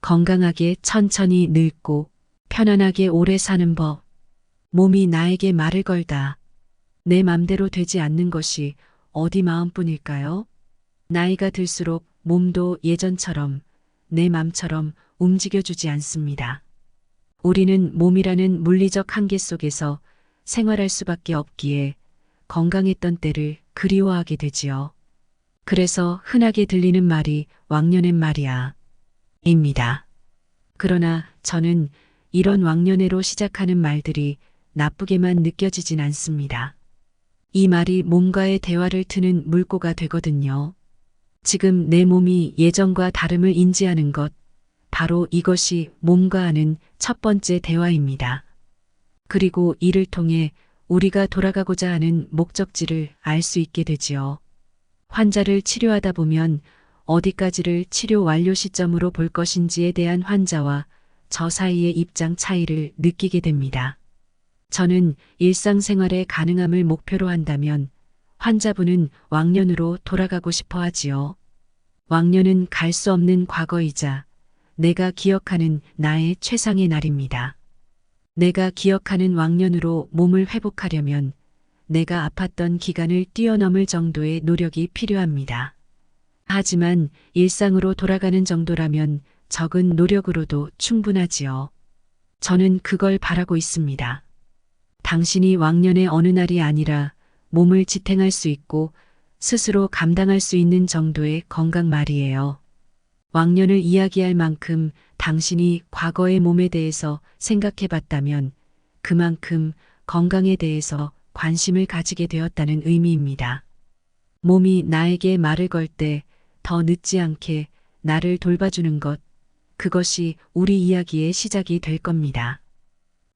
건강하게 천천히 늙고 편안하게 오래 사는 법. 몸이 나에게 말을 걸다. 내 맘대로 되지 않는 것이 어디 마음뿐일까요? 나이가 들수록 몸도 예전처럼 내 맘처럼 움직여주지 않습니다. 우리는 몸이라는 물리적 한계 속에서 생활할 수밖에 없기에 건강했던 때를 그리워하게 되지요. 그래서 흔하게 들리는 말이 왕년엔 말이야. 입니다. 그러나 저는 이런 왕년회로 시작하는 말들이 나쁘게만 느껴지진 않습니다. 이 말이 몸과의 대화를 트는 물꼬가 되거든요. 지금 내 몸이 예전과 다름을 인지하는 것, 바로 이것이 몸과 하는 첫 번째 대화입니다. 그리고 이를 통해 우리가 돌아가고자 하는 목적지를 알 수 있게 되지요. 환자를 치료하다 보면 어디까지를 치료 완료 시점으로 볼 것인지에 대한 환자와 저 사이의 입장 차이를 느끼게 됩니다. 저는 일상생활의 가능함을 목표로 한다면 환자분은 왕년으로 돌아가고 싶어 하지요. 왕년은 갈 수 없는 과거이자 내가 기억하는 나의 최상의 날입니다. 내가 기억하는 왕년으로 몸을 회복하려면 내가 아팠던 기간을 뛰어넘을 정도의 노력이 필요합니다. 하지만 일상으로 돌아가는 정도라면 적은 노력으로도 충분하지요. 저는 그걸 바라고 있습니다. 당신이 왕년의 어느 날이 아니라 몸을 지탱할 수 있고 스스로 감당할 수 있는 정도의 건강 말이에요. 왕년을 이야기할 만큼 당신이 과거의 몸에 대해서 생각해 봤다면 그만큼 건강에 대해서 관심을 가지게 되었다는 의미입니다. 몸이 나에게 말을 걸 때 더 늦지 않게 나를 돌봐주는 것, 그것이 우리 이야기의 시작이 될 겁니다.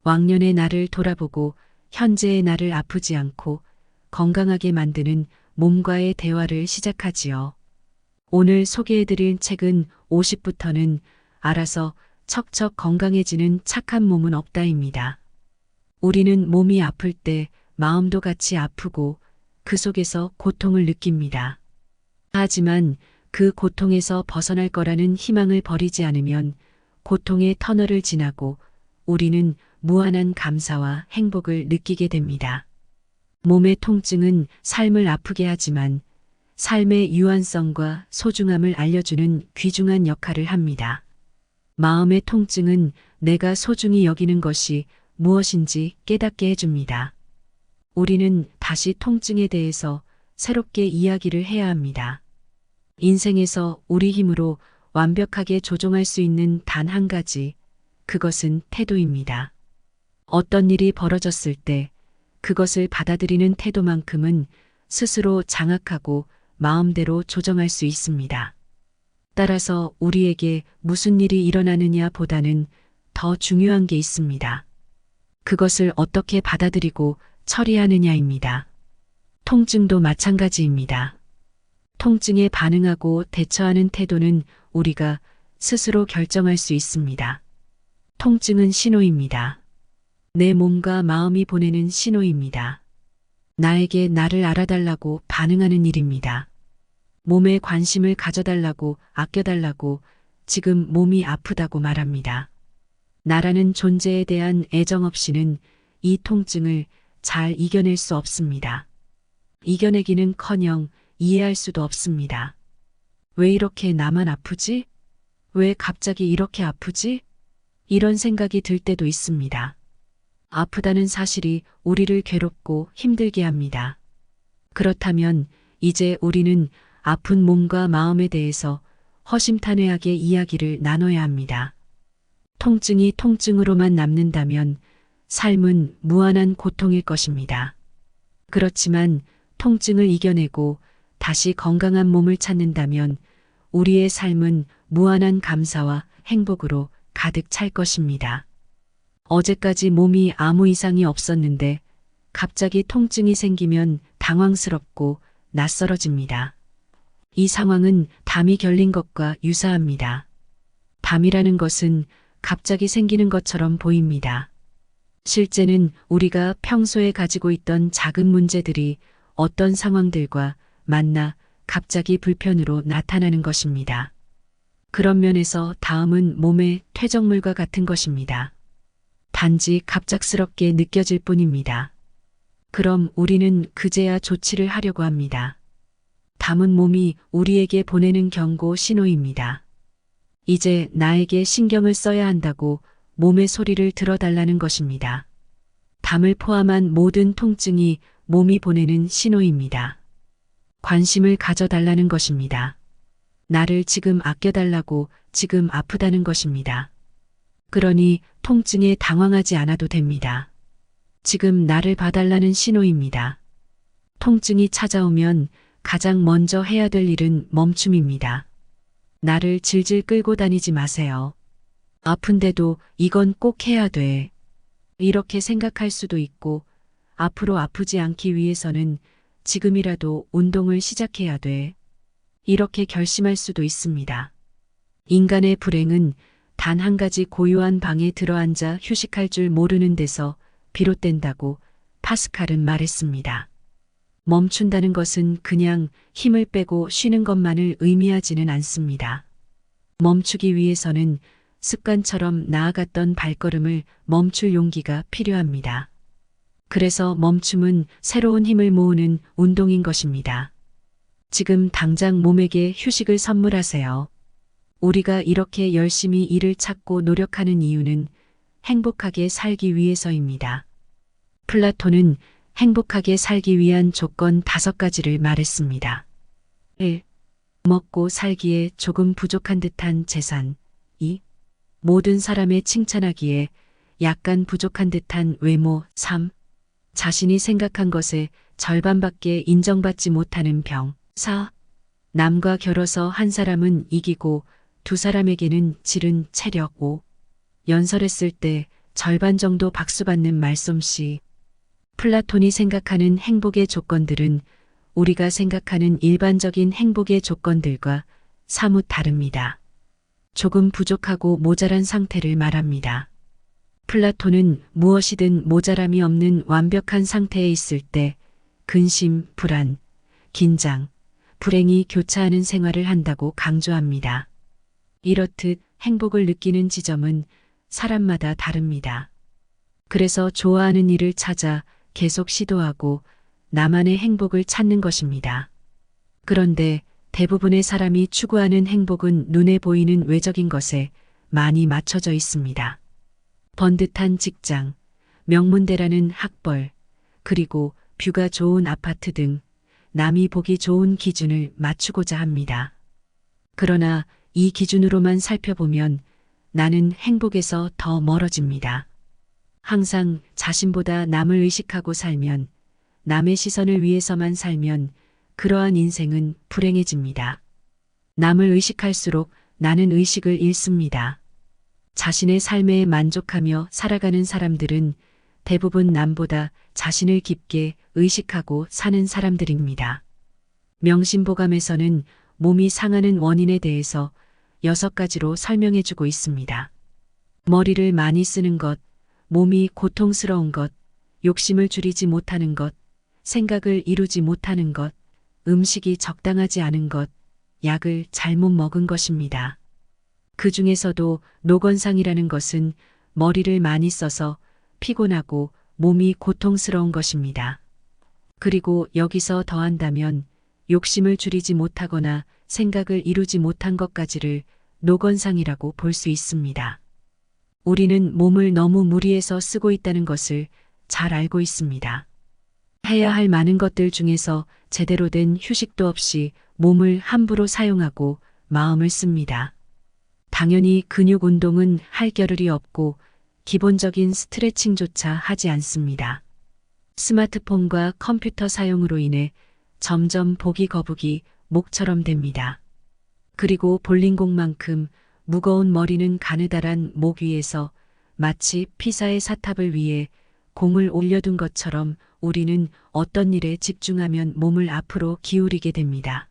왕년의 나를 돌아보고 현재의 나를 아프지 않고 건강하게 만드는 몸과의 대화를 시작하지요. 오늘 소개해드릴 책은 50부터는 알아서 척척 건강해지는 착한 몸은 없다입니다. 우리는 몸이 아플 때 마음도 같이 아프고 그 속에서 고통을 느낍니다. 하지만 그 고통에서 벗어날 거라는 희망을 버리지 않으면 고통의 터널을 지나고 우리는 무한한 감사와 행복을 느끼게 됩니다. 몸의 통증은 삶을 아프게 하지만 삶의 유한성과 소중함을 알려주는 귀중한 역할을 합니다. 마음의 통증은 내가 소중히 여기는 것이 무엇인지 깨닫게 해줍니다. 우리는 다시 통증에 대해서 새롭게 이야기를 해야 합니다. 인생에서 우리 힘으로 완벽하게 조종할 수 있는 단 한 가지, 그것은 태도입니다. 어떤 일이 벌어졌을 때 그것을 받아들이는 태도만큼은 스스로 장악하고 마음대로 조정할 수 있습니다. 따라서 우리에게 무슨 일이 일어나느냐 보다는 더 중요한 게 있습니다. 그것을 어떻게 받아들이고 처리하느냐입니다. 통증도 마찬가지입니다. 통증에 반응하고 대처하는 태도는 우리가 스스로 결정할 수 있습니다. 통증은 신호입니다. 내 몸과 마음이 보내는 신호입니다. 나에게 나를 알아달라고 반응하는 일입니다. 몸에 관심을 가져달라고 아껴달라고 지금 몸이 아프다고 말합니다. 나라는 존재에 대한 애정 없이는 이 통증을 잘 이겨낼 수 없습니다. 이겨내기는커녕 이해할 수도 없습니다. 왜 이렇게 나만 아프지? 왜 갑자기 이렇게 아프지? 이런 생각이 들 때도 있습니다. 아프다는 사실이 우리를 괴롭고 힘들게 합니다. 그렇다면 이제 우리는 아픈 몸과 마음에 대해서 허심탄회하게 이야기를 나눠야 합니다. 통증이 통증으로만 남는다면 삶은 무한한 고통일 것입니다. 그렇지만 통증을 이겨내고 다시 건강한 몸을 찾는다면 우리의 삶은 무한한 감사와 행복으로 가득 찰 것입니다. 어제까지 몸이 아무 이상이 없었는데 갑자기 통증이 생기면 당황스럽고 낯설어집니다. 이 상황은 담이 결린 것과 유사합니다. 담이라는 것은 갑자기 생기는 것처럼 보입니다. 실제는 우리가 평소에 가지고 있던 작은 문제들이 어떤 상황들과 만나 갑자기 불편으로 나타나는 것입니다. 그런 면에서 다음은 몸의 퇴적물과 같은 것입니다. 단지 갑작스럽게 느껴질 뿐입니다. 그럼 우리는 그제야 조치를 하려고 합니다. 담은 몸이 우리에게 보내는 경고 신호입니다. 이제 나에게 신경을 써야 한다고 몸의 소리를 들어달라는 것입니다. 담을 포함한 모든 통증이 몸이 보내는 신호입니다. 관심을 가져달라는 것입니다. 나를 지금 아껴달라고, 지금 아프다는 것입니다. 그러니 통증에 당황하지 않아도 됩니다. 지금 나를 봐달라는 신호입니다. 통증이 찾아오면 가장 먼저 해야 될 일은 멈춤입니다. 나를 질질 끌고 다니지 마세요. 아픈데도 이건 꼭 해야 돼. 이렇게 생각할 수도 있고, 앞으로 아프지 않기 위해서는 지금이라도 운동을 시작해야 돼. 이렇게 결심할 수도 있습니다. 인간의 불행은 단 한 가지 고요한 방에 들어앉아 휴식할 줄 모르는 데서 비롯된다고 파스칼은 말했습니다. 멈춘다는 것은 그냥 힘을 빼고 쉬는 것만을 의미하지는 않습니다. 멈추기 위해서는 습관처럼 나아갔던 발걸음을 멈출 용기가 필요합니다. 그래서 멈춤은 새로운 힘을 모으는 운동인 것입니다. 지금 당장 몸에게 휴식을 선물하세요. 우리가 이렇게 열심히 일을 찾고 노력하는 이유는 행복하게 살기 위해서입니다. 플라톤은 행복하게 살기 위한 조건 5가지를 말했습니다. 1. 먹고 살기에 조금 부족한 듯한 재산. 2. 모든 사람의 칭찬하기에 약간 부족한 듯한 외모. 3. 자신이 생각한 것의 절반밖에 인정받지 못하는 병. 4. 남과 겨뤄서 한 사람은 이기고 두 사람에게는 지른 체력. 5. 연설했을 때 절반 정도 박수받는 말솜씨. 플라톤이 생각하는 행복의 조건들은 우리가 생각하는 일반적인 행복의 조건들과 사뭇 다릅니다. 조금 부족하고 모자란 상태를 말합니다. 플라톤은 무엇이든 모자람이 없는 완벽한 상태에 있을 때 근심, 불안, 긴장, 불행이 교차하는 생활을 한다고 강조합니다. 이렇듯 행복을 느끼는 지점은 사람마다 다릅니다. 그래서 좋아하는 일을 찾아 계속 시도하고 나만의 행복을 찾는 것입니다. 그런데 대부분의 사람이 추구하는 행복은 눈에 보이는 외적인 것에 많이 맞춰져 있습니다. 번듯한 직장, 명문대라는 학벌, 그리고 뷰가 좋은 아파트 등 남이 보기 좋은 기준을 맞추고자 합니다. 그러나 이 기준으로만 살펴보면 나는 행복에서 더 멀어집니다. 항상 자신보다 남을 의식하고 살면, 남의 시선을 위해서만 살면 그러한 인생은 불행해집니다. 남을 의식할수록 나는 의식을 잃습니다. 자신의 삶에 만족하며 살아가는 사람들은 대부분 남보다 자신을 깊게 의식하고 사는 사람들입니다. 명심보감에서는 몸이 상하는 원인에 대해서 6가지로 설명해주고 있습니다. 머리를 많이 쓰는 것, 몸이 고통스러운 것, 욕심을 줄이지 못하는 것, 생각을 이루지 못하는 것, 음식이 적당하지 않은 것, 약을 잘못 먹은 것입니다. 그 중에서도 노건상이라는 것은 머리를 많이 써서 피곤하고 몸이 고통스러운 것입니다. 그리고 여기서 더한다면 욕심을 줄이지 못하거나 생각을 이루지 못한 것까지를 노건상이라고 볼 수 있습니다. 우리는 몸을 너무 무리해서 쓰고 있다는 것을 잘 알고 있습니다. 해야 할 많은 것들 중에서 제대로 된 휴식도 없이 몸을 함부로 사용하고 마음을 씁니다. 당연히 근육 운동은 할 겨를이 없고 기본적인 스트레칭조차 하지 않습니다. 스마트폰과 컴퓨터 사용으로 인해 점점 보기 거북이 목처럼 됩니다. 그리고 볼링공만큼 무거운 머리는 가느다란 목 위에서 마치 피사의 사탑을 위해 공을 올려둔 것처럼 우리는 어떤 일에 집중하면 몸을 앞으로 기울이게 됩니다.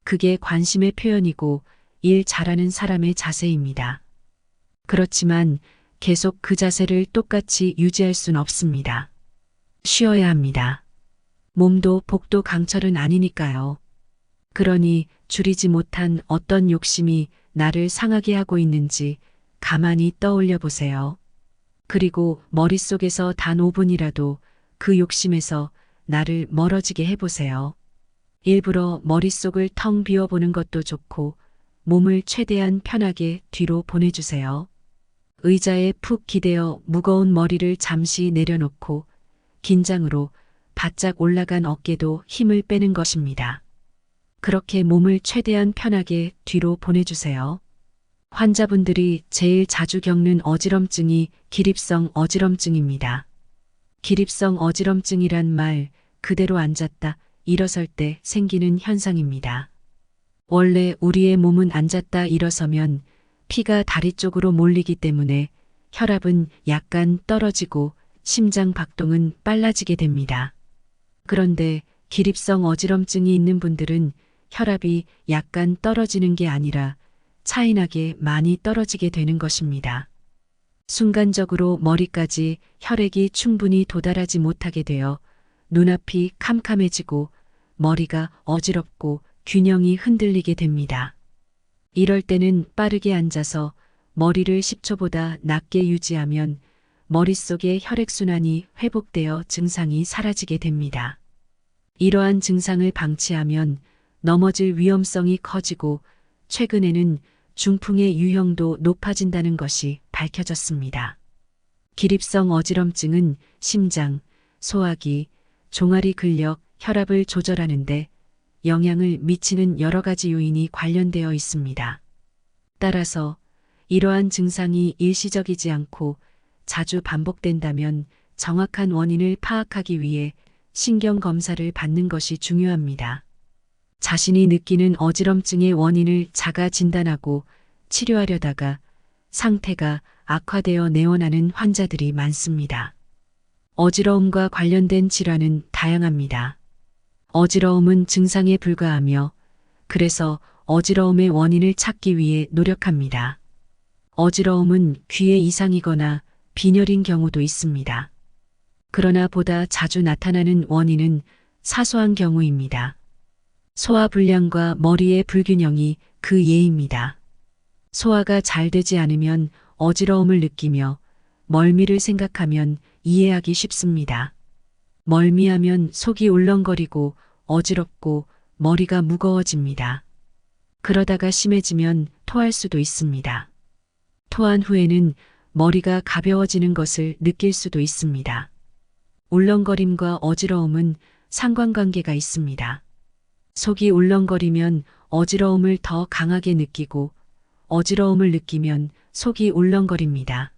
그게 관심의 표현이고 일 잘하는 사람의 자세입니다. 그렇지만 계속 그 자세를 똑같이 유지할 순 없습니다. 쉬어야 합니다. 몸도 복도 강철은 아니니까요. 그러니 줄이지 못한 어떤 욕심이 나를 상하게 하고 있는지 가만히 떠올려 보세요. 그리고 머릿속에서 단 5분이라도 그 욕심에서 나를 멀어지게 해보세요. 일부러 머릿속을 텅 비워보는 것도 좋고 몸을 최대한 편하게 뒤로 보내주세요. 의자에 푹 기대어 무거운 머리를 잠시 내려놓고 긴장으로 바짝 올라간 어깨도 힘을 빼는 것입니다. 그렇게 몸을 최대한 편하게 뒤로 보내주세요. 환자분들이 제일 자주 겪는 어지럼증이 기립성 어지럼증입니다. 기립성 어지럼증이란 말 그대로 앉았다 일어설 때 생기는 현상입니다. 원래 우리의 몸은 앉았다 일어서면 피가 다리 쪽으로 몰리기 때문에 혈압은 약간 떨어지고 심장 박동은 빨라지게 됩니다. 그런데 기립성 어지럼증이 있는 분들은 혈압이 약간 떨어지는 게 아니라 차이나게 많이 떨어지게 되는 것입니다. 순간적으로 머리까지 혈액이 충분히 도달하지 못하게 되어 눈앞이 캄캄해지고 머리가 어지럽고 균형이 흔들리게 됩니다. 이럴 때는 빠르게 앉아서 머리를 10초보다 낮게 유지하면 머릿속의 혈액순환이 회복되어 증상이 사라지게 됩니다. 이러한 증상을 방치하면 넘어질 위험성이 커지고 최근에는 중풍의 유형도 높아진다는 것이 밝혀졌습니다. 기립성 어지럼증은 심장, 소화기, 종아리 근력, 혈압을 조절하는데 영향을 미치는 여러 가지 요인이 관련되어 있습니다. 따라서 이러한 증상이 일시적이지 않고 자주 반복된다면 정확한 원인을 파악하기 위해 신경 검사를 받는 것이 중요합니다. 자신이 느끼는 어지럼증의 원인을 자가 진단하고 치료하려다가 상태가 악화되어 내원하는 환자들이 많습니다. 어지러움과 관련된 질환은 다양합니다. 어지러움은 증상에 불과하며 그래서 어지러움의 원인을 찾기 위해 노력합니다. 어지러움은 귀에 이상이거나 빈혈인 경우도 있습니다. 그러나 보다 자주 나타나는 원인은 사소한 경우입니다. 소화불량과 머리의 불균형이 그 예입니다. 소화가 잘 되지 않으면 어지러움을 느끼며 멀미를 생각하면 이해하기 쉽습니다. 멀미하면 속이 울렁거리고 어지럽고 머리가 무거워집니다. 그러다가 심해지면 토할 수도 있습니다. 토한 후에는 머리가 가벼워지는 것을 느낄 수도 있습니다. 울렁거림과 어지러움은 상관관계가 있습니다. 속이 울렁거리면 어지러움을 더 강하게 느끼고 어지러움을 느끼면 속이 울렁거립니다.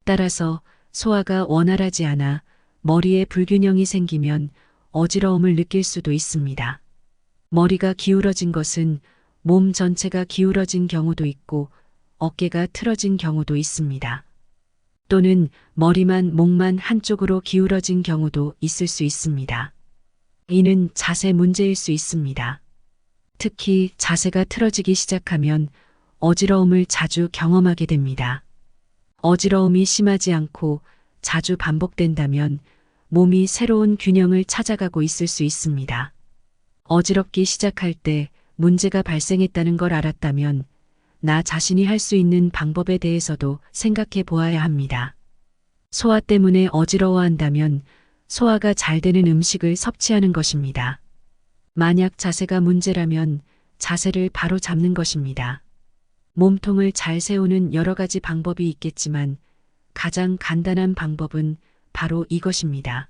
따라서 소화가 원활하지 않아 머리에 불균형이 생기면 어지러움을 느낄 수도 있습니다. 머리가 기울어진 것은 몸 전체가 기울어진 경우도 있고 어깨가 틀어진 경우도 있습니다. 또는 머리만 목만 한쪽으로 기울어진 경우도 있을 수 있습니다. 이는 자세 문제일 수 있습니다. 특히 자세가 틀어지기 시작하면 어지러움을 자주 경험하게 됩니다. 어지러움이 심하지 않고 자주 반복된다면 몸이 새로운 균형을 찾아가고 있을 수 있습니다. 어지럽기 시작할 때 문제가 발생했다는 걸 알았다면 나 자신이 할 수 있는 방법에 대해서도 생각해 보아야 합니다. 소화 때문에 어지러워한다면 소화가 잘 되는 음식을 섭취하는 것입니다. 만약 자세가 문제라면 자세를 바로 잡는 것입니다. 몸통을 잘 세우는 여러 가지 방법이 있겠지만 가장 간단한 방법은 바로 이것입니다.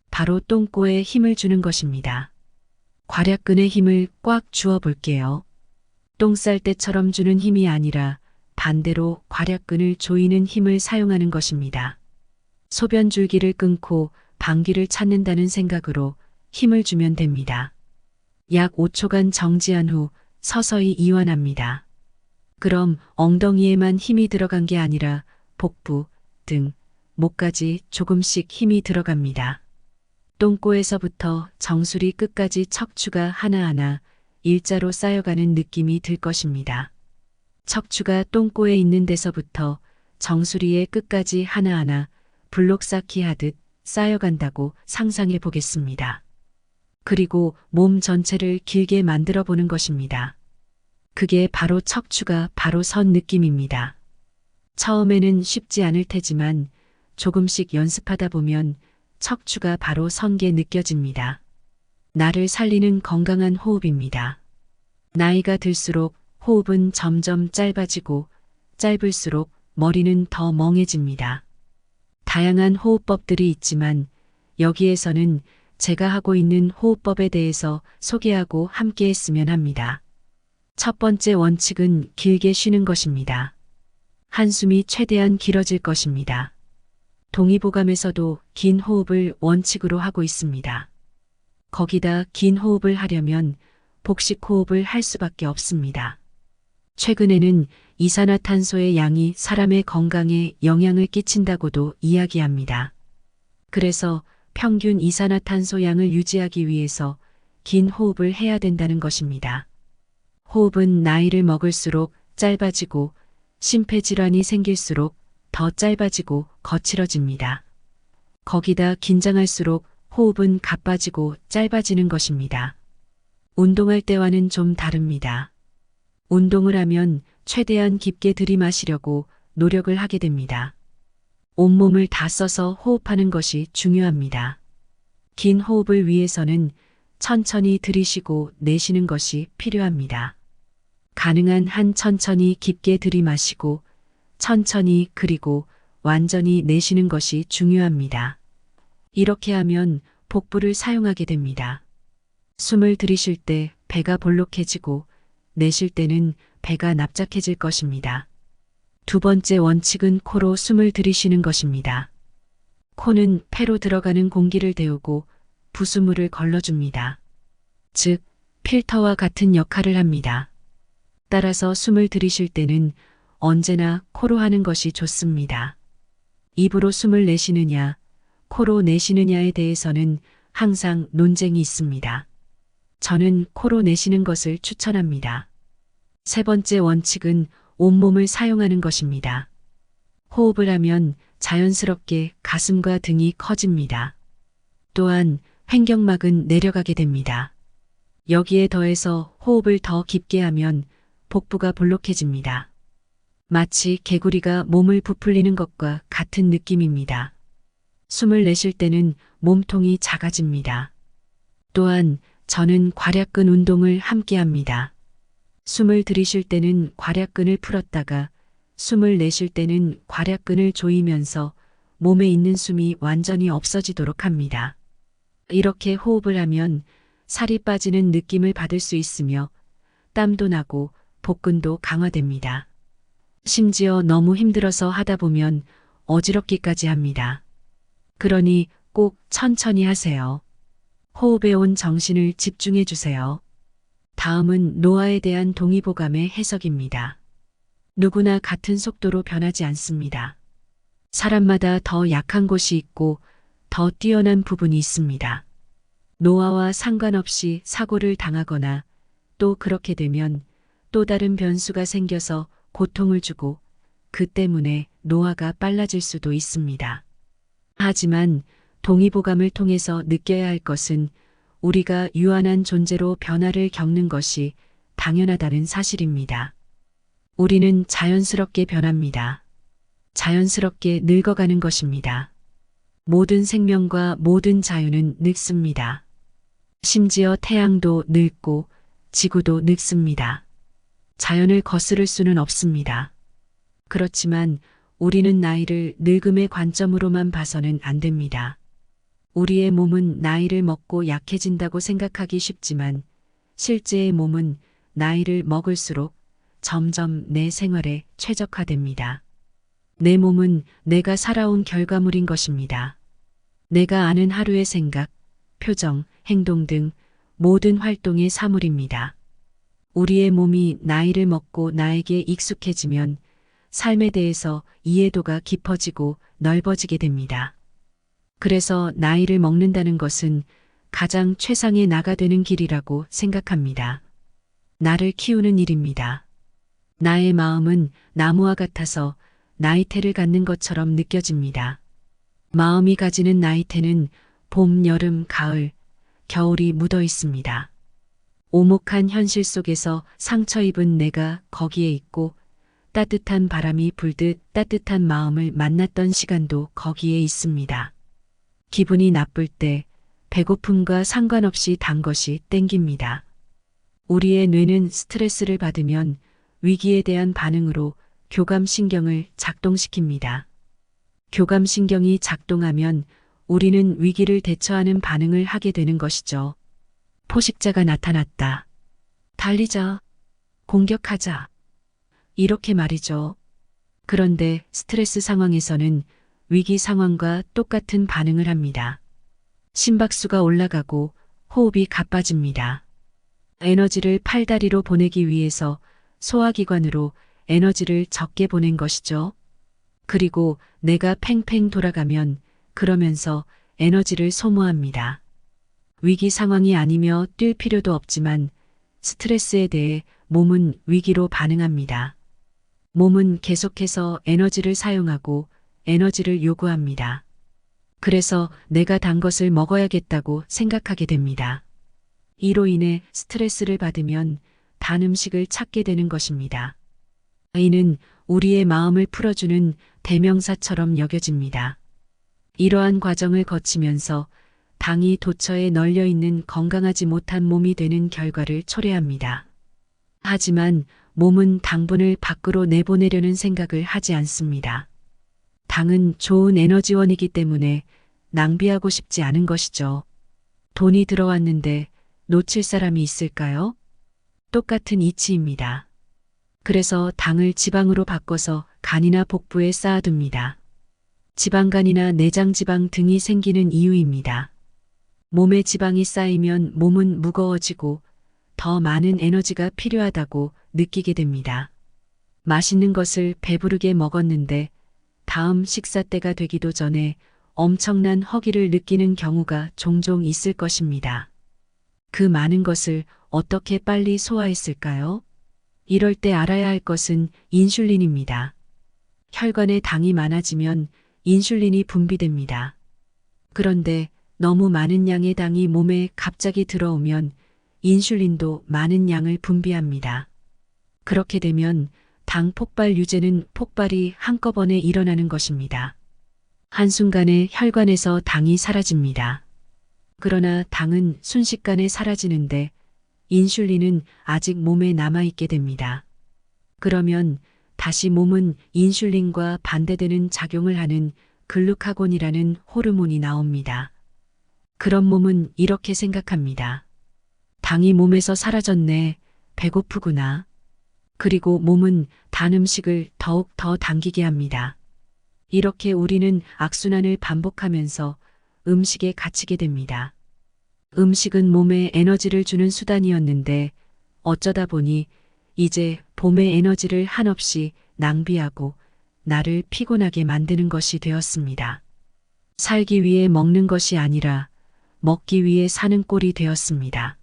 바로 똥꼬에 힘을 주는 것입니다. 괄약근의 힘을 꽉 주어 볼게요. 똥 쌀 때처럼 주는 힘이 아니라 반대로 괄약근을 조이는 힘을 사용하는 것입니다. 소변 줄기를 끊고 방귀를 찾는다는 생각으로 힘을 주면 됩니다. 약 5초간 정지한 후 서서히 이완합니다. 그럼 엉덩이에만 힘이 들어간 게 아니라 복부, 등, 목까지 조금씩 힘이 들어갑니다. 똥꼬에서부터 정수리 끝까지 척추가 하나하나 일자로 쌓여가는 느낌이 들 것입니다. 척추가 똥꼬에 있는 데서부터 정수리의 끝까지 하나하나 블록 쌓기 하듯 쌓여간다고 상상해 보겠습니다. 그리고 몸 전체를 길게 만들어 보는 것입니다. 그게 바로 척추가 바로 선 느낌입니다. 처음에는 쉽지 않을 테지만 조금씩 연습하다 보면 척추가 바로 선 게 느껴집니다. 나를 살리는 건강한 호흡입니다. 나이가 들수록 호흡은 점점 짧아지고 짧을수록 머리는 더 멍해집니다. 다양한 호흡법들이 있지만 여기에서는 제가 하고 있는 호흡법에 대해서 소개하고 함께 했으면 합니다. 첫 번째 원칙은 길게 쉬는 것입니다. 한숨이 최대한 길어질 것입니다. 동의보감에서도 긴 호흡을 원칙으로 하고 있습니다. 거기다 긴 호흡을 하려면 복식 호흡을 할 수밖에 없습니다. 최근에는 이산화탄소의 양이 사람의 건강에 영향을 끼친다고도 이야기합니다. 그래서 평균 이산화탄소 양을 유지하기 위해서 긴 호흡을 해야 된다는 것입니다. 호흡은 나이를 먹을수록 짧아지고 심폐질환이 생길수록 더 짧아지고 거칠어집니다. 거기다 긴장할수록 호흡은 가빠지고 짧아지는 것입니다. 운동할 때와는 좀 다릅니다. 운동을 하면 최대한 깊게 들이마시려고 노력을 하게 됩니다. 온몸을 다 써서 호흡하는 것이 중요합니다. 긴 호흡을 위해서는 천천히 들이쉬고 내쉬는 것이 필요합니다. 가능한 한 천천히 깊게 들이마시고 천천히 그리고 완전히 내쉬는 것이 중요합니다. 이렇게 하면 복부를 사용하게 됩니다. 숨을 들이쉴 때 배가 볼록해지고 내쉴 때는 배가 납작해질 것입니다. 두 번째 원칙은 코로 숨을 들이쉬는 것입니다. 코는 폐로 들어가는 공기를 데우고 부수물을 걸러줍니다. 즉, 필터와 같은 역할을 합니다. 따라서 숨을 들이쉴 때는 언제나 코로 하는 것이 좋습니다. 입으로 숨을 내쉬느냐, 코로 내쉬느냐에 대해서는 항상 논쟁이 있습니다. 저는 코로 내쉬는 것을 추천합니다. 세 번째 원칙은 온몸을 사용하는 것입니다. 호흡을 하면 자연스럽게 가슴과 등이 커집니다. 또한 횡격막은 내려가게 됩니다. 여기에 더해서 호흡을 더 깊게 하면 복부가 볼록해집니다. 마치 개구리가 몸을 부풀리는 것과 같은 느낌입니다. 숨을 내쉴 때는 몸통이 작아집니다. 또한 저는 괄약근 운동을 함께 합니다. 숨을 들이쉴 때는 괄약근을 풀었다가 숨을 내쉴 때는 괄약근을 조이면서 몸에 있는 숨이 완전히 없어지도록 합니다. 이렇게 호흡을 하면 살이 빠지는 느낌을 받을 수 있으며 땀도 나고 복근도 강화됩니다. 심지어 너무 힘들어서 하다 보면 어지럽기까지 합니다. 그러니 꼭 천천히 하세요. 호흡에 온 정신을 집중해 주세요. 다음은 노화에 대한 동의보감의 해석입니다. 누구나 같은 속도로 변하지 않습니다. 사람마다 더 약한 곳이 있고 더 뛰어난 부분이 있습니다. 노화와 상관없이 사고를 당하거나 또 그렇게 되면 또 다른 변수가 생겨서 고통을 주고 그 때문에 노화가 빨라질 수도 있습니다. 하지만 동의보감을 통해서 느껴야 할 것은 우리가 유한한 존재로 변화를 겪는 것이 당연하다는 사실입니다. 우리는 자연스럽게 변합니다. 자연스럽게 늙어가는 것입니다. 모든 생명과 모든 자유는 늙습니다. 심지어 태양도 늙고 지구도 늙습니다. 자연을 거스를 수는 없습니다. 그렇지만 우리는 나이를 늙음의 관점으로만 봐서는 안 됩니다. 우리의 몸은 나이를 먹고 약해진다고 생각하기 쉽지만 실제의 몸은 나이를 먹을수록 점점 내 생활에 최적화됩니다. 내 몸은 내가 살아온 결과물인 것입니다. 내가 아는 하루의 생각, 표정, 행동 등 모든 활동의 사물입니다. 우리의 몸이 나이를 먹고 나에게 익숙해지면 삶에 대해서 이해도가 깊어지고 넓어지게 됩니다. 그래서 나이를 먹는다는 것은 가장 최상의 나가 되는 길이라고 생각합니다. 나를 키우는 일입니다. 나의 마음은 나무와 같아서 나이테를 갖는 것처럼 느껴집니다. 마음이 가지는 나이테는 봄, 여름, 가을, 겨울이 묻어 있습니다. 오목한 현실 속에서 상처 입은 내가 거기에 있고 따뜻한 바람이 불듯 따뜻한 마음을 만났던 시간도 거기에 있습니다. 기분이 나쁠 때 배고픔과 상관없이 단 것이 땡깁니다. 우리의 뇌는 스트레스를 받으면 위기에 대한 반응으로 교감신경을 작동시킵니다. 교감신경이 작동하면 우리는 위기를 대처하는 반응을 하게 되는 것이죠. 포식자가 나타났다. 달리자. 공격하자. 이렇게 말이죠. 그런데 스트레스 상황에서는 위기 상황과 똑같은 반응을 합니다. 심박수가 올라가고 호흡이 가빠집니다. 에너지를 팔다리로 보내기 위해서 소화기관으로 에너지를 적게 보낸 것이죠. 그리고 내가 팽팽 돌아가면 그러면서 에너지를 소모합니다. 위기 상황이 아니며 뛸 필요도 없지만 스트레스에 대해 몸은 위기로 반응합니다. 몸은 계속해서 에너지를 사용하고 에너지를 요구합니다. 그래서 내가 단 것을 먹어야겠다고 생각하게 됩니다. 이로 인해 스트레스를 받으면 단 음식을 찾게 되는 것입니다. 이는 우리의 마음을 풀어주는 대명사처럼 여겨집니다. 이러한 과정을 거치면서 당이 도처에 널려 있는 건강하지 못한 몸이 되는 결과를 초래합니다. 하지만 몸은 당분을 밖으로 내보내려는 생각을 하지 않습니다. 당은 좋은 에너지원이기 때문에 낭비하고 싶지 않은 것이죠. 돈이 들어왔는데 놓칠 사람이 있을까요? 똑같은 이치입니다. 그래서 당을 지방으로 바꿔서 간이나 복부에 쌓아둡니다. 지방간이나 내장지방 등이 생기는 이유입니다. 몸에 지방이 쌓이면 몸은 무거워지고 더 많은 에너지가 필요하다고 느끼게 됩니다. 맛있는 것을 배부르게 먹었는데 다음 식사 때가 되기도 전에 엄청난 허기를 느끼는 경우가 종종 있을 것입니다. 그 많은 것을 어떻게 빨리 소화했을까요? 이럴 때 알아야 할 것은 인슐린입니다. 혈관에 당이 많아지면 인슐린이 분비됩니다. 그런데 너무 많은 양의 당이 몸에 갑자기 들어오면 인슐린도 많은 양을 분비합니다. 그렇게 되면 당 폭발 유제는 폭발이 한꺼번에 일어나는 것입니다. 한순간에 혈관에서 당이 사라집니다. 그러나 당은 순식간에 사라지는데 인슐린은 아직 몸에 남아있게 됩니다. 그러면 다시 몸은 인슐린과 반대되는 작용을 하는 글루카곤이라는 호르몬이 나옵니다. 그런 몸은 이렇게 생각합니다. 당이 몸에서 사라졌네. 배고프구나. 그리고 몸은 단 음식을 더욱 더 당기게 합니다. 이렇게 우리는 악순환을 반복하면서 음식에 갇히게 됩니다. 음식은 몸에 에너지를 주는 수단이었는데 어쩌다 보니 이제 몸의 에너지를 한없이 낭비하고 나를 피곤하게 만드는 것이 되었습니다. 살기 위해 먹는 것이 아니라 먹기 위해 사는 꼴이 되었습니다.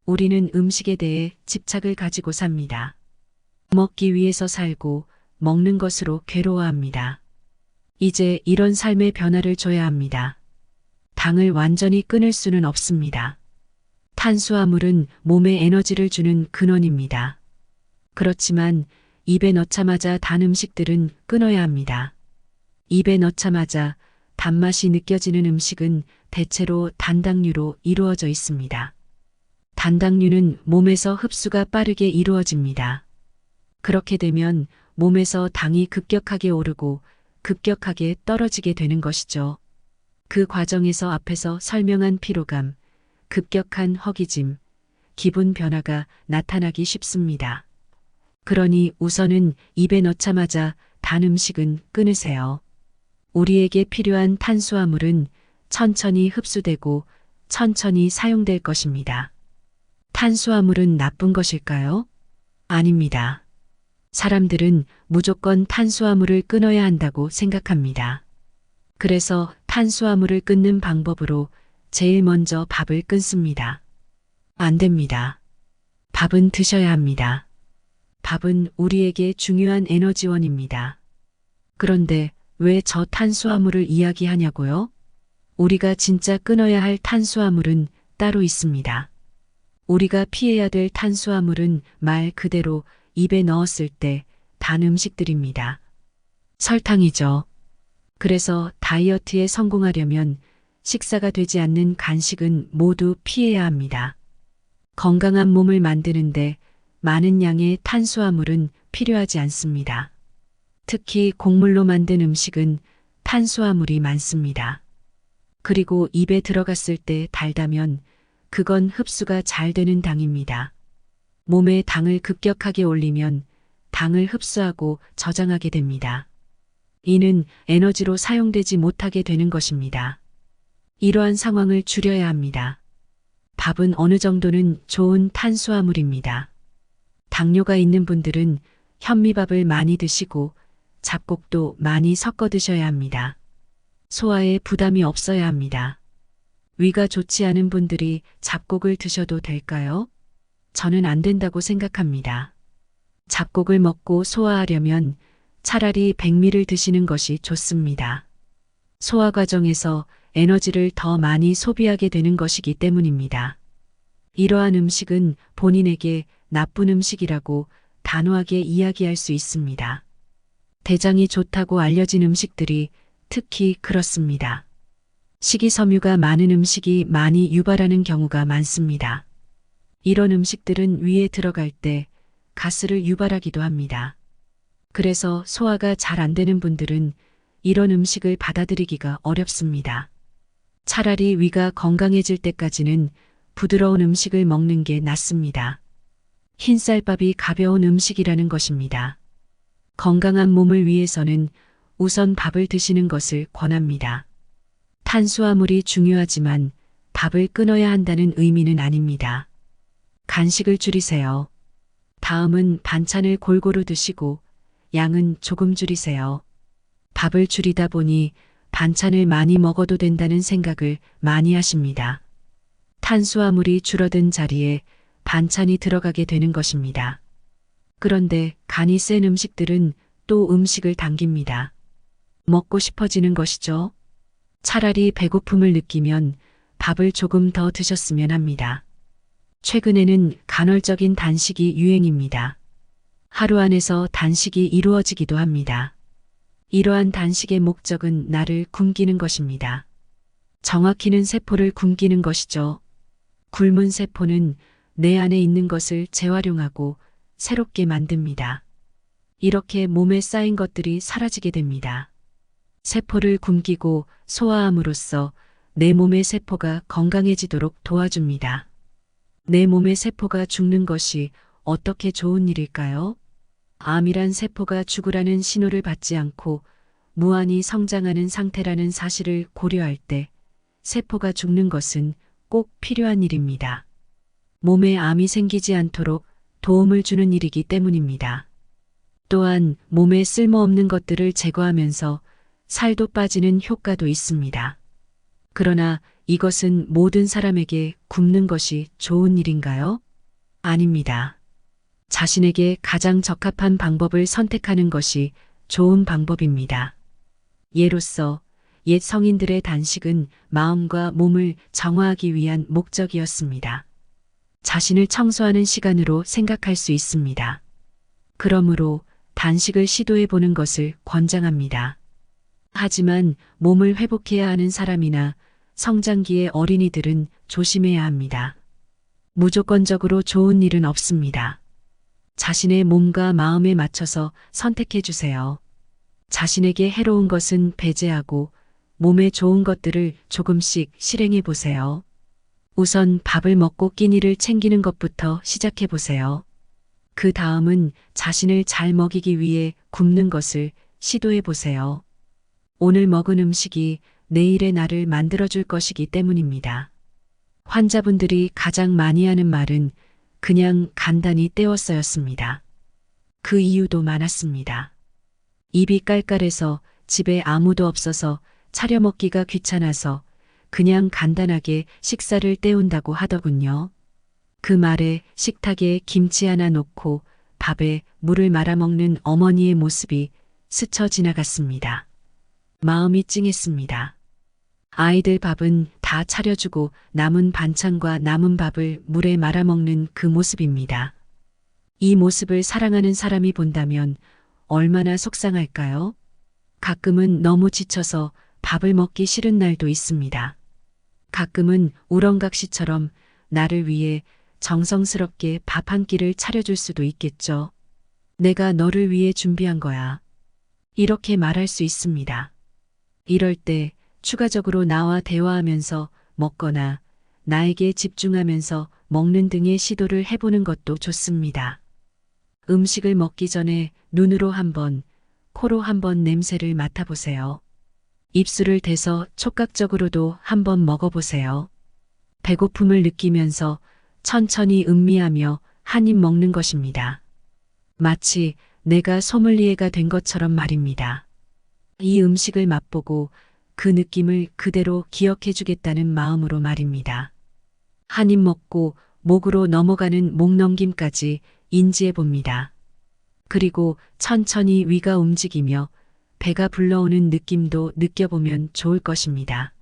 우리는 음식에 대해 집착을 가지고 삽니다. 먹기 위해서 살고 먹는 것으로 괴로워합니다. 이제 이런 삶의 변화를 줘야 합니다. 당을 완전히 끊을 수는 없습니다. 탄수화물은 몸에 에너지를 주는 근원입니다. 그렇지만 입에 넣자마자 단 음식들은 끊어야 합니다. 입에 넣자마자 단맛이 느껴지는 음식은 대체로 단당류로 이루어져 있습니다. 단당류는 몸에서 흡수가 빠르게 이루어집니다. 그렇게 되면 몸에서 당이 급격하게 오르고 급격하게 떨어지게 되는 것이죠. 그 과정에서 앞에서 설명한 피로감, 급격한 허기짐, 기분 변화가 나타나기 쉽습니다. 그러니 우선은 입에 넣자마자 단 음식은 끊으세요. 우리에게 필요한 탄수화물은 천천히 흡수되고 천천히 사용될 것입니다. 탄수화물은 나쁜 것일까요? 아닙니다. 사람들은 무조건 탄수화물을 끊어야 한다고 생각합니다. 그래서 탄수화물을 끊는 방법으로 제일 먼저 밥을 끊습니다. 안 됩니다. 밥은 드셔야 합니다. 밥은 우리에게 중요한 에너지원입니다. 그런데 왜 저탄수화물을 이야기하냐고요? 우리가 진짜 끊어야 할 탄수화물은 따로 있습니다. 우리가 피해야 될 탄수화물은 말 그대로 입에 넣었을 때 단 음식들입니다. 설탕이죠. 그래서 다이어트에 성공하려면 식사가 되지 않는 간식은 모두 피해야 합니다. 건강한 몸을 만드는데 많은 양의 탄수화물은 필요하지 않습니다. 특히 곡물로 만든 음식은 탄수화물이 많습니다. 그리고 입에 들어갔을 때 달다면 그건 흡수가 잘 되는 당입니다. 몸에 당을 급격하게 올리면 당을 흡수하고 저장하게 됩니다. 이는 에너지로 사용되지 못하게 되는 것입니다. 이러한 상황을 줄여야 합니다. 밥은 어느 정도는 좋은 탄수화물입니다. 당뇨가 있는 분들은 현미밥을 많이 드시고 잡곡도 많이 섞어 드셔야 합니다. 소화에 부담이 없어야 합니다. 위가 좋지 않은 분들이 잡곡을 드셔도 될까요? 저는 안 된다고 생각합니다. 잡곡을 먹고 소화하려면 차라리 백미를 드시는 것이 좋습니다. 소화 과정에서 에너지를 더 많이 소비하게 되는 것이기 때문입니다. 이러한 음식은 본인에게 나쁜 음식이라고 단호하게 이야기할 수 있습니다. 대장이 좋다고 알려진 음식들이 특히 그렇습니다. 식이섬유가 많은 음식이 많이 유발하는 경우가 많습니다. 이런 음식들은 위에 들어갈 때 가스를 유발하기도 합니다. 그래서 소화가 잘 안 되는 분들은 이런 음식을 받아들이기가 어렵습니다. 차라리 위가 건강해질 때까지는 부드러운 음식을 먹는 게 낫습니다. 흰쌀밥이 가벼운 음식이라는 것입니다. 건강한 몸을 위해서는 우선 밥을 드시는 것을 권합니다. 탄수화물이 중요하지만 밥을 끊어야 한다는 의미는 아닙니다. 간식을 줄이세요. 다음은 반찬을 골고루 드시고 양은 조금 줄이세요. 밥을 줄이다 보니 반찬을 많이 먹어도 된다는 생각을 많이 하십니다. 탄수화물이 줄어든 자리에 반찬이 들어가게 되는 것입니다. 그런데 간이 센 음식들은 또 음식을 당깁니다. 먹고 싶어지는 것이죠. 차라리 배고픔을 느끼면 밥을 조금 더 드셨으면 합니다. 최근에는 간헐적인 단식이 유행입니다. 하루 안에서 단식이 이루어지기도 합니다. 이러한 단식의 목적은 나를 굶기는 것입니다. 정확히는 세포를 굶기는 것이죠. 굶은 세포는 내 안에 있는 것을 재활용하고 새롭게 만듭니다. 이렇게 몸에 쌓인 것들이 사라지게 됩니다. 세포를 굶기고 소화함으로써 내 몸의 세포가 건강해지도록 도와줍니다. 내 몸의 세포가 죽는 것이 어떻게 좋은 일일까요? 암이란 세포가 죽으라는 신호를 받지 않고 무한히 성장하는 상태라는 사실을 고려할 때 세포가 죽는 것은 꼭 필요한 일입니다. 몸에 암이 생기지 않도록 도움을 주는 일이기 때문입니다. 또한 몸에 쓸모없는 것들을 제거하면서 살도 빠지는 효과도 있습니다. 그러나 이것은 모든 사람에게 굶는 것이 좋은 일인가요? 아닙니다. 자신에게 가장 적합한 방법을 선택하는 것이 좋은 방법입니다. 예로서 옛 성인들의 단식은 마음과 몸을 정화하기 위한 목적이었습니다. 자신을 청소하는 시간으로 생각할 수 있습니다. 그러므로 단식을 시도해 보는 것을 권장합니다. 하지만 몸을 회복해야 하는 사람이나 성장기의 어린이들은 조심해야 합니다. 무조건적으로 좋은 일은 없습니다. 자신의 몸과 마음에 맞춰서 선택해 주세요. 자신에게 해로운 것은 배제하고 몸에 좋은 것들을 조금씩 실행해 보세요. 우선 밥을 먹고 끼니를 챙기는 것부터 시작해 보세요. 그 다음은 자신을 잘 먹이기 위해 굶는 것을 시도해 보세요. 오늘 먹은 음식이 내일의 나를 만들어줄 것이기 때문입니다. 환자분들이 가장 많이 하는 말은 그냥 간단히 때웠어였습니다. 그 이유도 많았습니다. 입이 깔깔해서 집에 아무도 없어서 차려 먹기가 귀찮아서 그냥 간단하게 식사를 때운다고 하더군요. 그 말에 식탁에 김치 하나 놓고 밥에 물을 말아 먹는 어머니의 모습이 스쳐 지나갔습니다. 마음이 찡했습니다. 아이들 밥은 다 차려주고 남은 반찬과 남은 밥을 물에 말아먹는 그 모습입니다. 이 모습을 사랑하는 사람이 본다면 얼마나 속상할까요? 가끔은 너무 지쳐서 밥을 먹기 싫은 날도 있습니다. 가끔은 우렁각시처럼 나를 위해 정성스럽게 밥 한 끼를 차려줄 수도 있겠죠. 내가 너를 위해 준비한 거야. 이렇게 말할 수 있습니다. 이럴 때 추가적으로 나와 대화하면서 먹거나 나에게 집중하면서 먹는 등의 시도를 해보는 것도 좋습니다. 음식을 먹기 전에 눈으로 한번, 코로 한번 냄새를 맡아보세요. 입술을 대서 촉각적으로도 한번 먹어보세요. 배고픔을 느끼면서 천천히 음미하며 한 입 먹는 것입니다. 마치 내가 소믈리에가 된 것처럼 말입니다. 이 음식을 맛보고 그 느낌을 그대로 기억해 주겠다는 마음으로 말입니다. 한 입 먹고 목으로 넘어가는 목 넘김까지 인지해 봅니다. 그리고 천천히 위가 움직이며 배가 불러오는 느낌도 느껴보면 좋을 것입니다.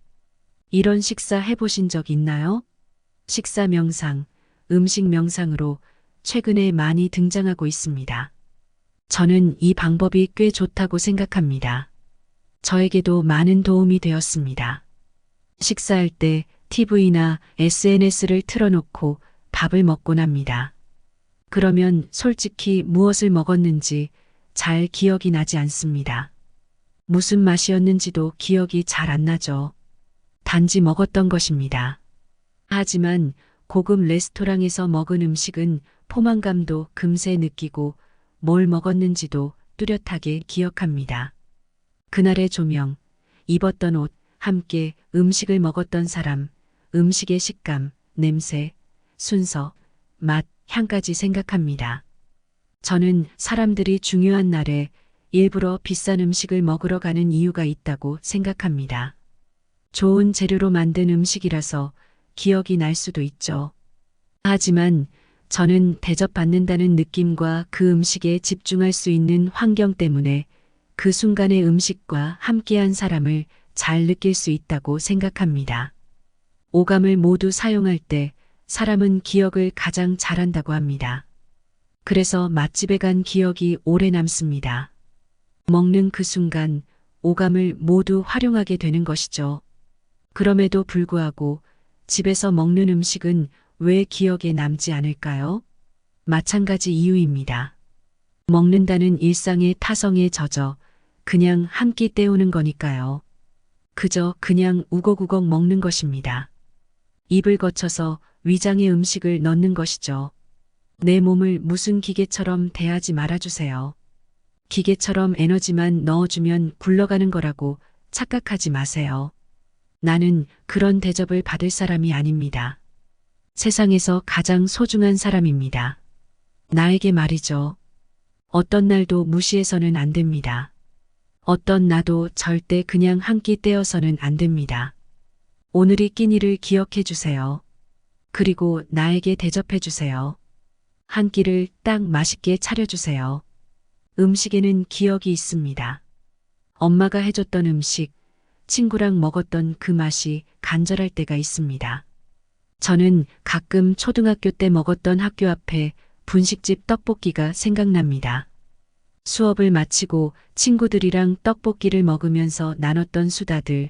이런 식사 해보신 적 있나요? 식사 명상, 음식 명상으로 최근에 많이 등장하고 있습니다. 저는 이 방법이 꽤 좋다고 생각합니다. 저에게도 많은 도움이 되었습니다. 식사할 때 TV나 SNS를 틀어놓고 밥을 먹곤 합니다. 그러면 솔직히 무엇을 먹었는지 잘 기억이 나지 않습니다. 무슨 맛이었는지도 기억이 잘 안 나죠. 단지 먹었던 것입니다. 하지만 고급 레스토랑에서 먹은 음식은 포만감도 금세 느끼고 뭘 먹었는지도 뚜렷하게 기억합니다. 그날의 조명, 입었던 옷, 함께 음식을 먹었던 사람, 음식의 식감, 냄새, 순서, 맛, 향까지 생각합니다. 저는 사람들이 중요한 날에 일부러 비싼 음식을 먹으러 가는 이유가 있다고 생각합니다. 좋은 재료로 만든 음식이라서 기억이 날 수도 있죠. 하지만 저는 대접받는다는 느낌과 그 음식에 집중할 수 있는 환경 때문에 그 순간의 음식과 함께한 사람을 잘 느낄 수 있다고 생각합니다. 오감을 모두 사용할 때 사람은 기억을 가장 잘한다고 합니다. 그래서 맛집에 간 기억이 오래 남습니다. 먹는 그 순간 오감을 모두 활용하게 되는 것이죠. 그럼에도 불구하고 집에서 먹는 음식은 왜 기억에 남지 않을까요? 마찬가지 이유입니다. 먹는다는 일상의 타성에 젖어 그냥 한 끼 때우는 거니까요. 그냥 우걱우걱 먹는 것입니다. 입을 거쳐서 위장에 음식을 넣는 것이죠. 내 몸을 무슨 기계처럼 대하지 말아주세요. 기계처럼 에너지만 넣어주면 굴러가는 거라고 착각하지 마세요. 나는 그런 대접을 받을 사람이 아닙니다. 세상에서 가장 소중한 사람입니다. 나에게 말이죠. 어떤 날도 무시해서는 안 됩니다. 어떤 나도 절대 그냥 한 끼 떼어서는 안 됩니다. 오늘이 끼니를 기억해 주세요. 그리고 나에게 대접해 주세요. 한 끼를 딱 맛있게 차려주세요. 음식에는 기억이 있습니다. 엄마가 해줬던 음식, 친구랑 먹었던 그 맛이 간절할 때가 있습니다. 저는 가끔 초등학교 때 먹었던 학교 앞에 분식집 떡볶이가 생각납니다. 수업을 마치고 친구들이랑 떡볶이를 먹으면서 나눴던 수다들,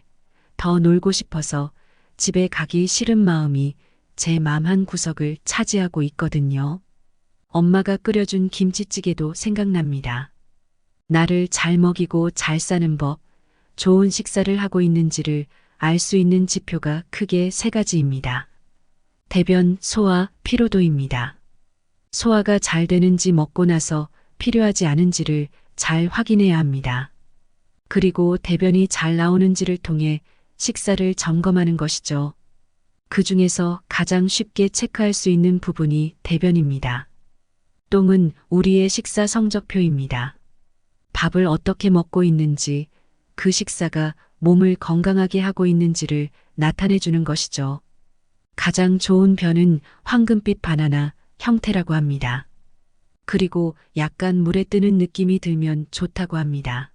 더 놀고 싶어서 집에 가기 싫은 마음이 제 맘 한 구석을 차지하고 있거든요. 엄마가 끓여준 김치찌개도 생각납니다. 나를 잘 먹이고 잘 사는 법, 좋은 식사를 하고 있는지를 알 수 있는 지표가 크게 세 가지입니다. 대변, 소화, 피로도입니다. 소화가 잘 되는지 먹고 나서 필요하지 않은지를 잘 확인해야 합니다. 그리고 대변이 잘 나오는지를 통해 식사를 점검하는 것이죠. 그 중에서 가장 쉽게 체크할 수 있는 부분이 대변입니다. 똥은 우리의 식사 성적표입니다. 밥을 어떻게 먹고 있는지, 그 식사가 몸을 건강하게 하고 있는지를 나타내 주는 것이죠. 가장 좋은 변은 황금빛 바나나 형태라고 합니다. 그리고 약간 물에 뜨는 느낌이 들면 좋다고 합니다.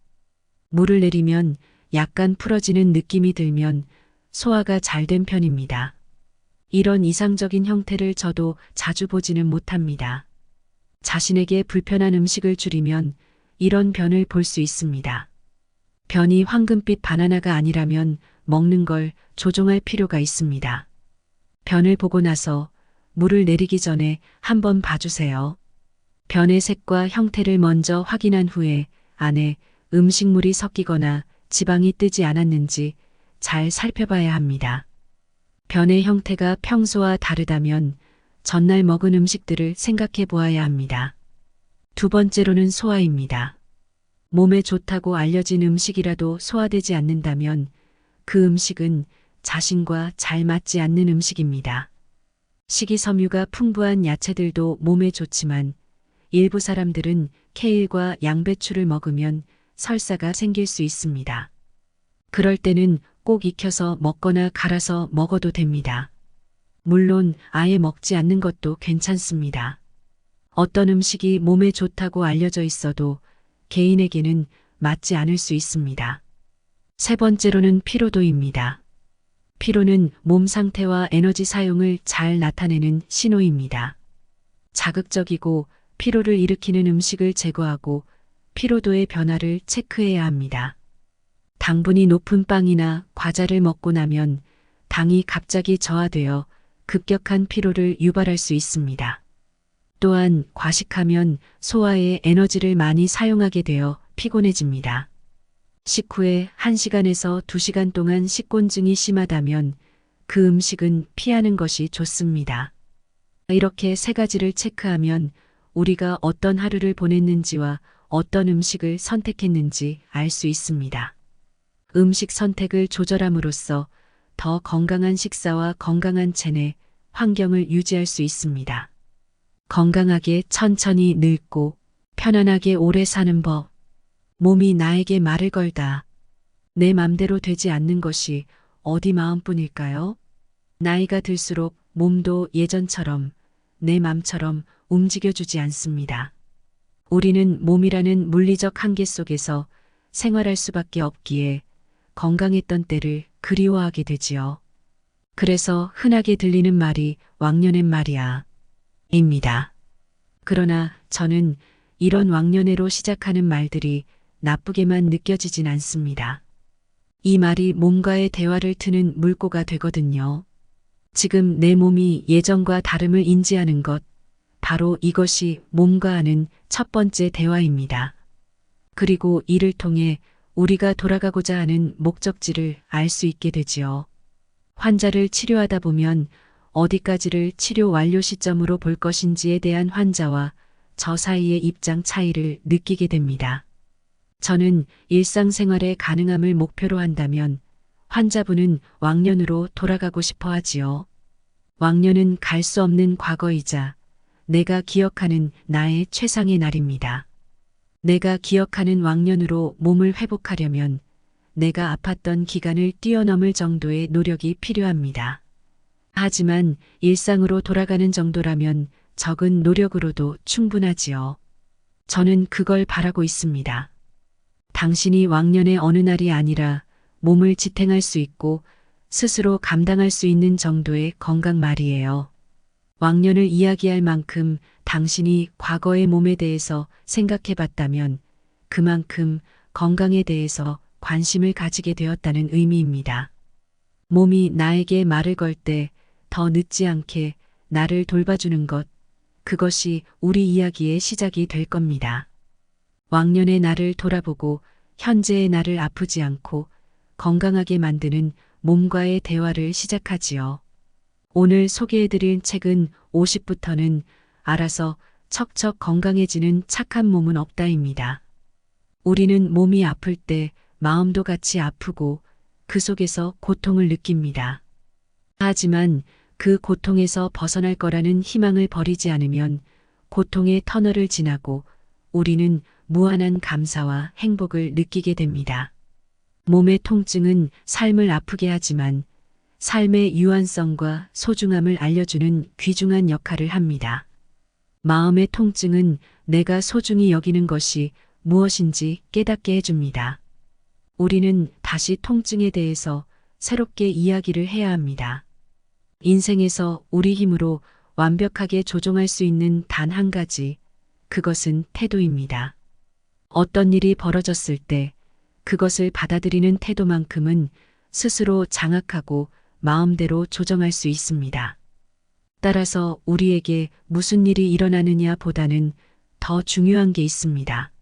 물을 내리면 약간 풀어지는 느낌이 들면 소화가 잘 된 편입니다. 이런 이상적인 형태를 저도 자주 보지는 못합니다. 자신에게 불편한 음식을 줄이면 이런 변을 볼 수 있습니다. 변이 황금빛 바나나가 아니라면 먹는 걸 조종할 필요가 있습니다. 변을 보고 나서 물을 내리기 전에 한번 봐주세요. 변의 색과 형태를 먼저 확인한 후에 안에 음식물이 섞이거나 지방이 뜨지 않았는지 잘 살펴봐야 합니다. 변의 형태가 평소와 다르다면 전날 먹은 음식들을 생각해 보아야 합니다. 두 번째로는 소화입니다. 몸에 좋다고 알려진 음식이라도 소화되지 않는다면 그 음식은 자신과 잘 맞지 않는 음식입니다. 식이섬유가 풍부한 야채들도 몸에 좋지만 일부 사람들은 케일과 양배추를 먹으면 설사가 생길 수 있습니다. 그럴 때는 꼭 익혀서 먹거나 갈아서 먹어도 됩니다. 물론 아예 먹지 않는 것도 괜찮습니다. 어떤 음식이 몸에 좋다고 알려져 있어도 개인에게는 맞지 않을 수 있습니다. 세 번째로는 피로도입니다. 피로는 몸 상태와 에너지 사용을 잘 나타내는 신호입니다. 자극적이고 피로를 일으키는 음식을 제거하고 피로도의 변화를 체크해야 합니다. 당분이 높은 빵이나 과자를 먹고 나면 당이 갑자기 저하되어 급격한 피로를 유발할 수 있습니다. 또한 과식하면 소화에 에너지를 많이 사용하게 되어 피곤해집니다. 식후에 1시간에서 2시간 동안 식곤증이 심하다면 그 음식은 피하는 것이 좋습니다. 이렇게 세 가지를 체크하면 우리가 어떤 하루를 보냈는지와 어떤 음식을 선택했는지 알 수 있습니다. 음식 선택을 조절함으로써 더 건강한 식사와 건강한 체내 환경을 유지할 수 있습니다. 건강하게 천천히 늙고 편안하게 오래 사는 법. 몸이 나에게 말을 걸다. 내 맘대로 되지 않는 것이 어디 마음뿐일까요? 나이가 들수록 몸도 예전처럼 내 맘처럼 움직여주지 않습니다. 우리는 몸이라는 물리적 한계 속에서 생활할 수밖에 없기에 건강했던 때를 그리워하게 되지요. 그래서 흔하게 들리는 말이 왕년엔 말이야 입니다. 그러나 저는 이런 왕년애로 시작하는 말들이 나쁘게만 느껴지진 않습니다. 이 말이 몸과의 대화를 트는 물꼬가 되거든요. 지금 내 몸이 예전과 다름을 인지하는 것, 바로 이것이 몸과 하는 첫 번째 대화입니다. 그리고 이를 통해 우리가 돌아가고자 하는 목적지를 알 수 있게 되지요. 환자를 치료하다 보면 어디까지를 치료 완료 시점으로 볼 것인지에 대한 환자와 저 사이의 입장 차이를 느끼게 됩니다. 저는 일상생활의 가능함을 목표로 한다면 환자분은 왕년으로 돌아가고 싶어 하지요. 왕년은 갈 수 없는 과거이자 내가 기억하는 나의 최상의 날입니다. 내가 기억하는 왕년으로 몸을 회복하려면 내가 아팠던 기간을 뛰어넘을 정도의 노력이 필요합니다. 하지만 일상으로 돌아가는 정도라면 적은 노력으로도 충분하지요. 저는 그걸 바라고 있습니다. 당신이 왕년의 어느 날이 아니라 몸을 지탱할 수 있고 스스로 감당할 수 있는 정도의 건강 말이에요. 왕년을 이야기할 만큼 당신이 과거의 몸에 대해서 생각해 봤다면 그만큼 건강에 대해서 관심을 가지게 되었다는 의미입니다. 몸이 나에게 말을 걸 때 더 늦지 않게 나를 돌봐주는 것, 그것이 우리 이야기의 시작이 될 겁니다. 왕년의 나를 돌아보고 현재의 나를 아프지 않고 건강하게 만드는 몸과의 대화를 시작하지요. 오늘 소개해드릴 책은 50부터는 알아서 척척 건강해지는 착한 몸은 없다입니다. 우리는 몸이 아플 때 마음도 같이 아프고 그 속에서 고통을 느낍니다. 하지만 그 고통에서 벗어날 거라는 희망을 버리지 않으면 고통의 터널을 지나고 우리는 무한한 감사와 행복을 느끼게 됩니다. 몸의 통증은 삶을 아프게 하지만 삶의 유한성과 소중함을 알려주는 귀중한 역할을 합니다. 마음의 통증은 내가 소중히 여기는 것이 무엇인지 깨닫게 해줍니다. 우리는 다시 통증에 대해서 새롭게 이야기를 해야 합니다. 인생에서 우리 힘으로 완벽하게 조종할 수 있는 단 한 가지, 그것은 태도입니다. 어떤 일이 벌어졌을 때 그것을 받아들이는 태도만큼은 스스로 장악하고 마음대로 조정할 수 있습니다. 따라서 우리에게 무슨 일이 일어나느냐 보다는 더 중요한 게 있습니다.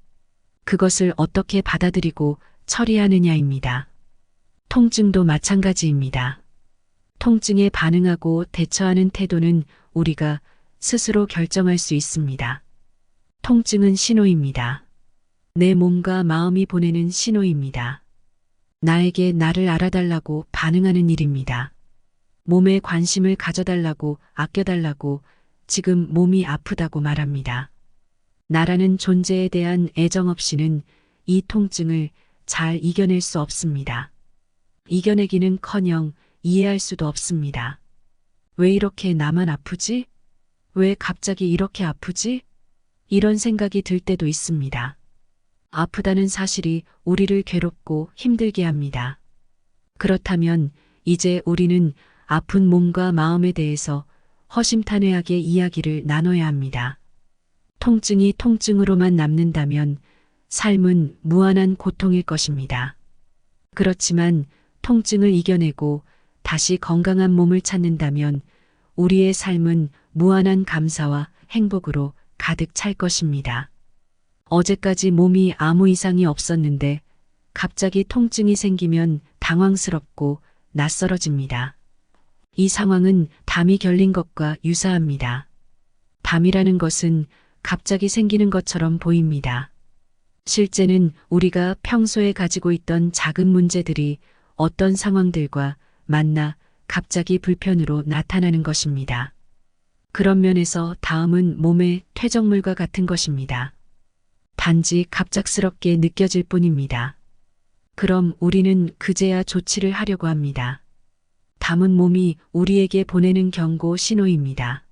그것을 어떻게 받아들이고 처리하느냐입니다. 통증도 마찬가지입니다. 통증에 반응하고 대처하는 태도는 우리가 스스로 결정할 수 있습니다. 통증은 신호입니다. 내 몸과 마음이 보내는 신호입니다. 나에게 나를 알아달라고 반응하는 일입니다. 몸에 관심을 가져달라고, 아껴달라고, 지금 몸이 아프다고 말합니다. 나라는 존재에 대한 애정 없이는 이 통증을 잘 이겨낼 수 없습니다. 이겨내기는커녕 이해할 수도 없습니다. 왜 이렇게 나만 아프지? 왜 갑자기 이렇게 아프지? 이런 생각이 들 때도 있습니다. 아프다는 사실이 우리를 괴롭고 힘들게 합니다. 그렇다면 이제 우리는 아픈 몸과 마음에 대해서 허심탄회하게 이야기를 나눠야 합니다. 통증이 통증으로만 남는다면 삶은 무한한 고통일 것입니다. 그렇지만 통증을 이겨내고 다시 건강한 몸을 찾는다면 우리의 삶은 무한한 감사와 행복으로 가득 찰 것입니다. 어제까지 몸이 아무 이상이 없었는데 갑자기 통증이 생기면 당황스럽고 낯설어집니다. 이 상황은 담이 결린 것과 유사합니다. 담이라는 것은 갑자기 생기는 것처럼 보입니다. 실제는 우리가 평소에 가지고 있던 작은 문제들이 어떤 상황들과 만나 갑자기 불편으로 나타나는 것입니다. 그런 면에서 다음은 몸의 퇴적물과 같은 것입니다. 단지 갑작스럽게 느껴질 뿐입니다. 그럼 우리는 그제야 조치를 하려고 합니다. 담은 몸이 우리에게 보내는 경고 신호입니다.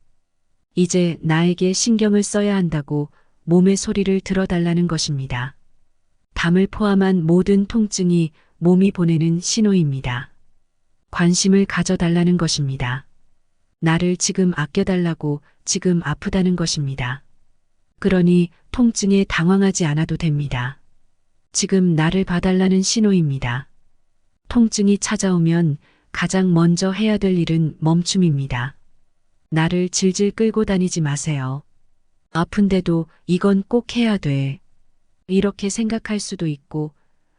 이제 나에게 신경을 써야 한다고 몸의 소리를 들어달라는 것입니다. 담을 포함한 모든 통증이 몸이 보내는 신호입니다. 관심을 가져달라는 것입니다. 나를 지금 아껴달라고, 지금 아프다는 것입니다. 그러니 통증에 당황하지 않아도 됩니다. 지금 나를 봐달라는 신호입니다. 통증이 찾아오면 가장 먼저 해야 될 일은 멈춤입니다. 나를 질질 끌고 다니지 마세요. 아픈데도 이건 꼭 해야 돼. 이렇게 생각할 수도 있고,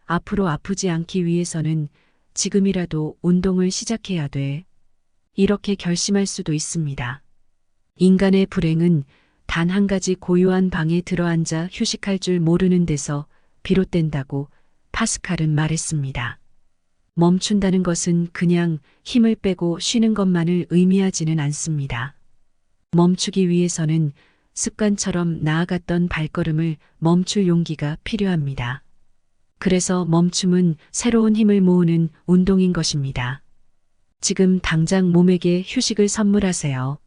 앞으로 아프지 않기 위해서는 지금이라도 운동을 시작해야 돼. 이렇게 결심할 수도 있습니다. 인간의 불행은 단 한 가지 고요한 방에 들어앉아 휴식할 줄 모르는 데서 비롯된다고 파스칼은 말했습니다. 멈춘다는 것은 그냥 힘을 빼고 쉬는 것만을 의미하지는 않습니다. 멈추기 위해서는 습관처럼 나아갔던 발걸음을 멈출 용기가 필요합니다. 그래서 멈춤은 새로운 힘을 모으는 운동인 것입니다. 지금 당장 몸에게 휴식을 선물하세요.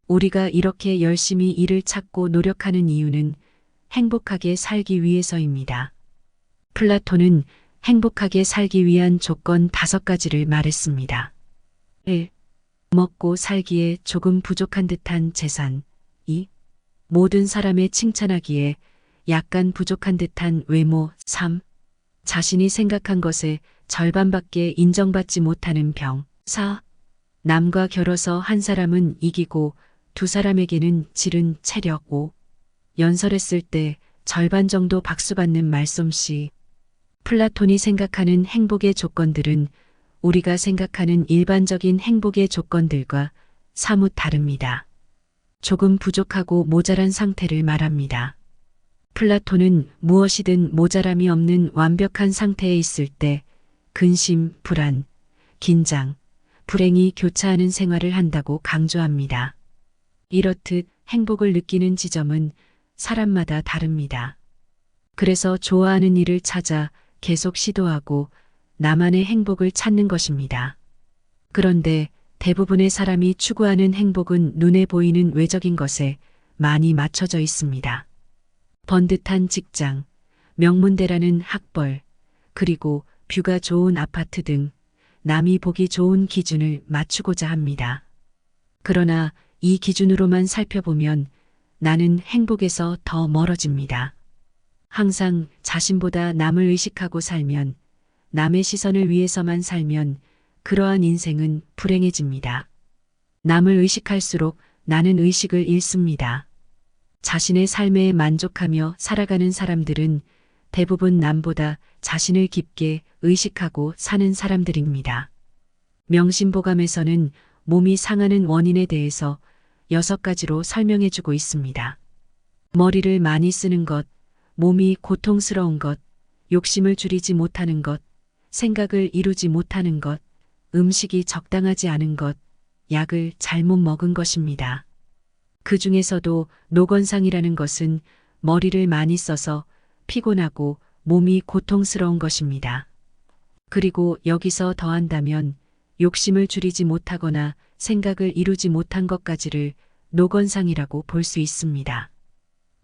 우리가 이렇게 열심히 일을 찾고 노력하는 이유는 행복하게 살기 위해서입니다. 플라톤은 행복하게 살기 위한 조건 5가지를 말했습니다. 1. 먹고 살기에 조금 부족한 듯한 재산. 2. 모든 사람의 칭찬하기에 약간 부족한 듯한 외모. 3. 자신이 생각한 것의 절반밖에 인정받지 못하는 병. 4. 남과 겨뤄서 한 사람은 이기고 두 사람에게는 지른 체력. 5. 연설했을 때 절반 정도 박수받는 말솜씨. 플라톤이 생각하는 행복의 조건들은 우리가 생각하는 일반적인 행복의 조건들과 사뭇 다릅니다. 조금 부족하고 모자란 상태를 말합니다. 플라톤은 무엇이든 모자람이 없는 완벽한 상태에 있을 때 근심, 불안, 긴장, 불행이 교차하는 생활을 한다고 강조합니다. 이렇듯 행복을 느끼는 지점은 사람마다 다릅니다. 그래서 좋아하는 일을 찾아 계속 시도하고 나만의 행복을 찾는 것입니다. 그런데 대부분의 사람이 추구하는 행복은 눈에 보이는 외적인 것에 많이 맞춰져 있습니다. 번듯한 직장, 명문대라는 학벌, 그리고 뷰가 좋은 아파트 등 남이 보기 좋은 기준을 맞추고자 합니다. 그러나 이 기준으로만 살펴보면 나는 행복에서 더 멀어집니다. 항상 자신보다 남을 의식하고 살면, 남의 시선을 위해서만 살면 그러한 인생은 불행해집니다. 남을 의식할수록 나는 의식을 잃습니다. 자신의 삶에 만족하며 살아가는 사람들은 대부분 남보다 자신을 깊게 의식하고 사는 사람들입니다. 명심보감에서는 몸이 상하는 원인에 대해서 6가지로 설명해주고 있습니다. 머리를 많이 쓰는 것, 몸이 고통스러운 것, 욕심을 줄이지 못하는 것, 생각을 이루지 못하는 것, 음식이 적당하지 않은 것, 약을 잘못 먹은 것입니다. 그 중에서도 노건상이라는 것은 머리를 많이 써서 피곤하고 몸이 고통스러운 것입니다. 그리고 여기서 더한다면 욕심을 줄이지 못하거나 생각을 이루지 못한 것까지를 노건상이라고 볼 수 있습니다.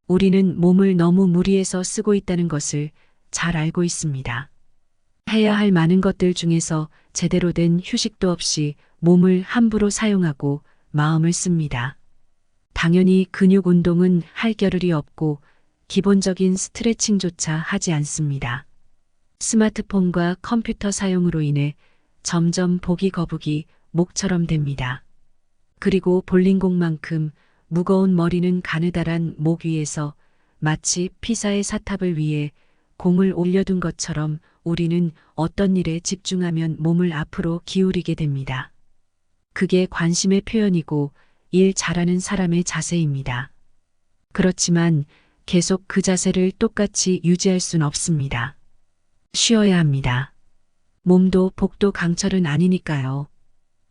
우리는 몸을 너무 무리해서 쓰고 있다는 것을 잘 알고 있습니다. 해야 할 많은 것들 중에서 제대로 된 휴식도 없이 몸을 함부로 사용하고 마음을 씁니다. 당연히 근육 운동은 할 겨를이 없고 기본적인 스트레칭조차 하지 않습니다. 스마트폰과 컴퓨터 사용으로 인해 점점 보기 거북이 목처럼 됩니다. 그리고 볼링공만큼 무거운 머리는 가느다란 목 위에서 마치 피사의 사탑을 위해 공을 올려둔 것처럼 우리는 어떤 일에 집중하면 몸을 앞으로 기울이게 됩니다. 그게 관심의 표현이고 일 잘하는 사람의 자세입니다. 그렇지만 계속 그 자세를 똑같이 유지할 순 없습니다. 쉬어야 합니다. 몸도 복도 강철은 아니니까요.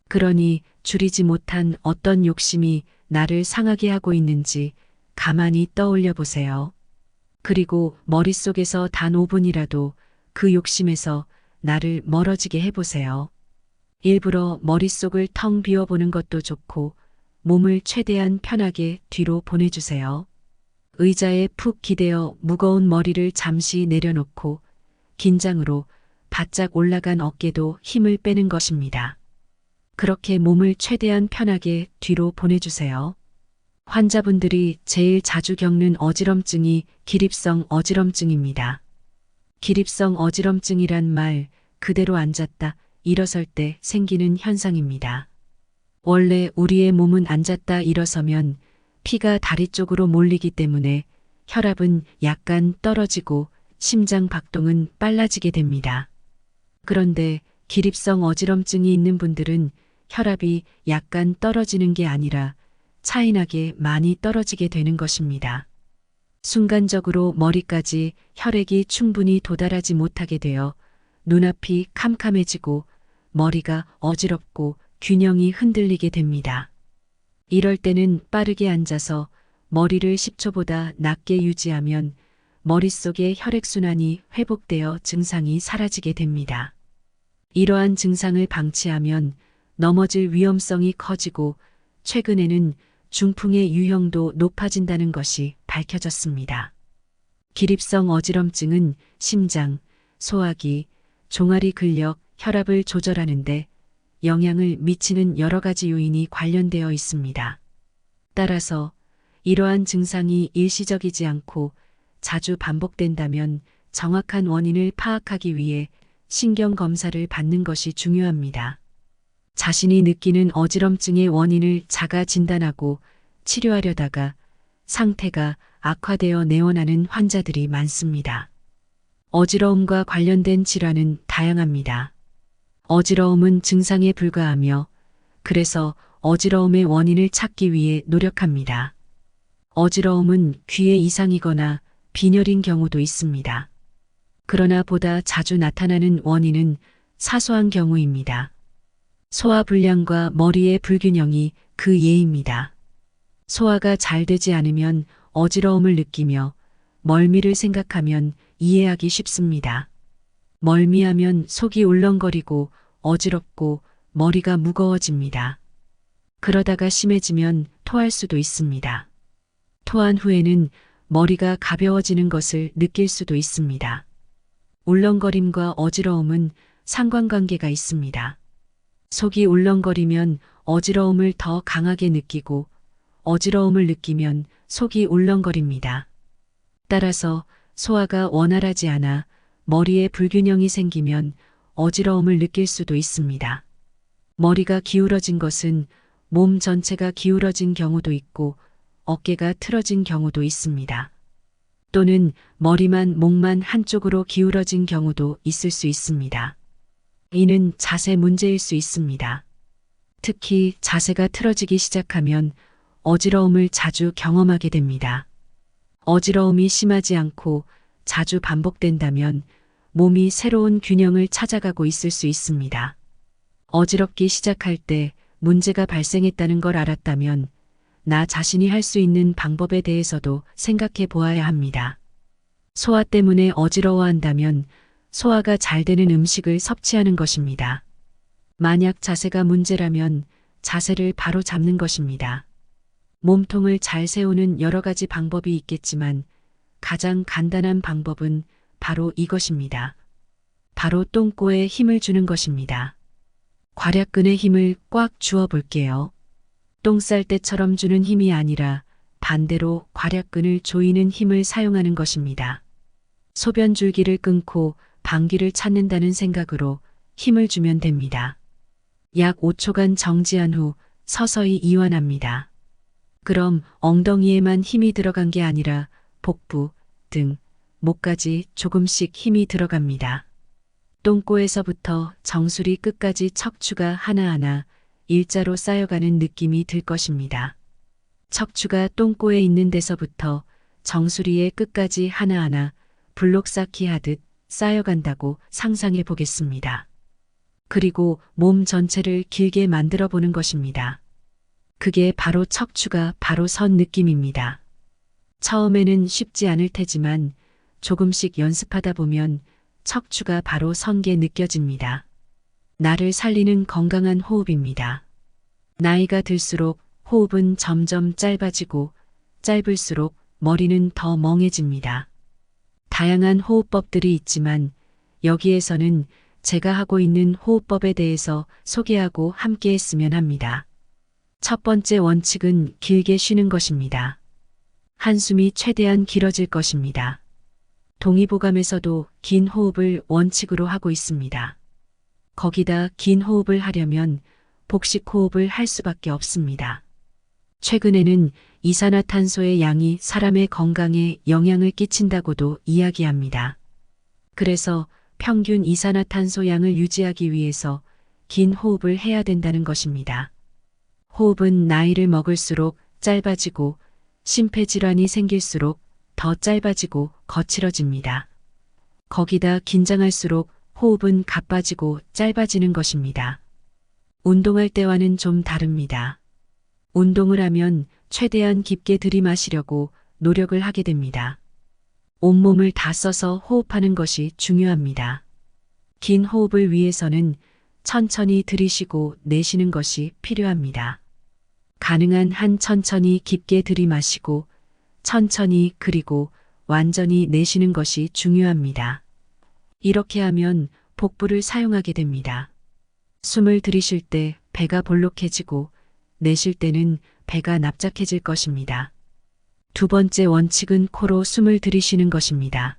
그러니 줄이지 못한 어떤 욕심이 나를 상하게 하고 있는지 가만히 떠올려 보세요. 그리고 머릿속에서 단 5분이라도 그 욕심에서 나를 멀어지게 해보세요. 일부러 머릿속을 텅 비워보는 것도 좋고 몸을 최대한 편하게 뒤로 보내주세요. 의자에 푹 기대어 무거운 머리를 잠시 내려놓고 긴장으로 바짝 올라간 어깨도 힘을 빼는 것입니다. 그렇게 몸을 최대한 편하게 뒤로 보내주세요. 환자분들이 제일 자주 겪는 어지럼증이 기립성 어지럼증입니다. 기립성 어지럼증이란 말 그대로 앉았다 일어설 때 생기는 현상입니다. 원래 우리의 몸은 앉았다 일어서면 피가 다리 쪽으로 몰리기 때문에 혈압은 약간 떨어지고 심장 박동은 빨라지게 됩니다. 그런데 기립성 어지럼증이 있는 분들은 혈압이 약간 떨어지는 게 아니라 차이나게 많이 떨어지게 되는 것입니다. 순간적으로 머리까지 혈액이 충분히 도달하지 못하게 되어 눈앞이 캄캄해지고 머리가 어지럽고 균형이 흔들리게 됩니다. 이럴 때는 빠르게 앉아서 머리를 10초보다 낮게 유지하면 머릿속의 혈액순환이 회복되어 증상이 사라지게 됩니다. 이러한 증상을 방치하면 넘어질 위험성이 커지고 최근에는 중풍의 유형도 높아진다는 것이 밝혀졌습니다. 기립성 어지럼증은 심장, 소화기, 종아리 근력, 혈압을 조절하는데 영향을 미치는 여러 가지 요인이 관련되어 있습니다. 따라서 이러한 증상이 일시적이지 않고 자주 반복된다면 정확한 원인을 파악하기 위해 신경검사를 받는 것이 중요합니다. 자신이 느끼는 어지럼증의 원인을 자가 진단하고 치료하려다가 상태가 악화되어 내원하는 환자들이 많습니다. 어지러움과 관련된 질환은 다양합니다. 어지러움은 증상에 불과하며 그래서 어지러움의 원인을 찾기 위해 노력합니다. 어지러움은 귀에 이상이거나 빈혈인 경우도 있습니다. 그러나 보다 자주 나타나는 원인은 사소한 경우입니다. 소화불량과 머리의 불균형이 그 예입니다. 소화가 잘 되지 않으면 어지러움을 느끼며 멀미를 생각하면 이해하기 쉽습니다. 멀미하면 속이 울렁거리고 어지럽고 머리가 무거워집니다. 그러다가 심해지면 토할 수도 있습니다. 토한 후에는 머리가 가벼워지는 것을 느낄 수도 있습니다. 울렁거림과 어지러움은 상관관계가 있습니다. 속이 울렁거리면 어지러움을 더 강하게 느끼고 어지러움을 느끼면 속이 울렁거립니다. 따라서 소화가 원활하지 않아 머리에 불균형이 생기면 어지러움을 느낄 수도 있습니다. 머리가 기울어진 것은 몸 전체가 기울어진 경우도 있고 어깨가 틀어진 경우도 있습니다. 또는 머리만 목만 한쪽으로 기울어진 경우도 있을 수 있습니다. 이는 자세 문제일 수 있습니다. 특히 자세가 틀어지기 시작하면 어지러움을 자주 경험하게 됩니다. 어지러움이 심하지 않고 자주 반복된다면 몸이 새로운 균형을 찾아가고 있을 수 있습니다. 어지럽기 시작할 때 문제가 발생했다는 걸 알았다면 나 자신이 할 수 있는 방법에 대해서도 생각해 보아야 합니다. 소화 때문에 어지러워한다면 소화가 잘 되는 음식을 섭취하는 것입니다. 만약 자세가 문제라면 자세를 바로 잡는 것입니다. 몸통을 잘 세우는 여러 가지 방법이 있겠지만 가장 간단한 방법은 바로 이것입니다. 바로 똥꼬에 힘을 주는 것입니다. 괄약근의 힘을 꽉 주어 볼게요. 똥 쌀 때처럼 주는 힘이 아니라 반대로 괄약근을 조이는 힘을 사용하는 것입니다. 소변 줄기를 끊고 방귀를 찾는다는 생각으로 힘을 주면 됩니다. 약 5초간 정지한 후 서서히 이완합니다. 그럼 엉덩이에만 힘이 들어간 게 아니라 복부, 등, 목까지 조금씩 힘이 들어갑니다. 똥꼬에서부터 정수리 끝까지 척추가 하나하나 일자로 쌓여가는 느낌이 들 것입니다. 척추가 똥꼬에 있는 데서부터 정수리의 끝까지 하나하나 블록 쌓기 하듯 쌓여간다고 상상해 보겠습니다. 그리고 몸 전체를 길게 만들어 보는 것입니다. 그게 바로 척추가 바로 선 느낌입니다. 처음에는 쉽지 않을 테지만 조금씩 연습하다 보면 척추가 바로 선 게 느껴집니다. 나를 살리는 건강한 호흡입니다. 나이가 들수록 호흡은 점점 짧아지고 짧을수록 머리는 더 멍해집니다. 다양한 호흡법들이 있지만 여기에서는 제가 하고 있는 호흡법에 대해서 소개하고 함께 했으면 합니다. 첫 번째 원칙은 길게 쉬는 것입니다. 한숨이 최대한 길어질 것입니다. 동의보감에서도 긴 호흡을 원칙으로 하고 있습니다. 거기다 긴 호흡을 하려면 복식 호흡을 할 수밖에 없습니다. 최근에는 이산화탄소의 양이 사람의 건강에 영향을 끼친다고도 이야기합니다. 그래서 평균 이산화탄소 양을 유지하기 위해서 긴 호흡을 해야 된다는 것입니다. 호흡은 나이를 먹을수록 짧아지고 심폐질환이 생길수록 더 짧아지고 거칠어집니다. 거기다 긴장할수록 호흡은 가빠지고 짧아지는 것입니다. 운동할 때와는 좀 다릅니다. 운동을 하면 최대한 깊게 들이마시려고 노력을 하게 됩니다. 온몸을 다 써서 호흡하는 것이 중요합니다. 긴 호흡을 위해서는 천천히 들이쉬고 내쉬는 것이 필요합니다. 가능한 한 천천히 깊게 들이마시고 천천히 그리고 완전히 내쉬는 것이 중요합니다. 이렇게 하면 복부를 사용하게 됩니다. 숨을 들이쉴 때 배가 볼록해지고 내쉴 때는 배가 납작해질 것입니다. 두 번째 원칙은 코로 숨을 들이쉬는 것입니다.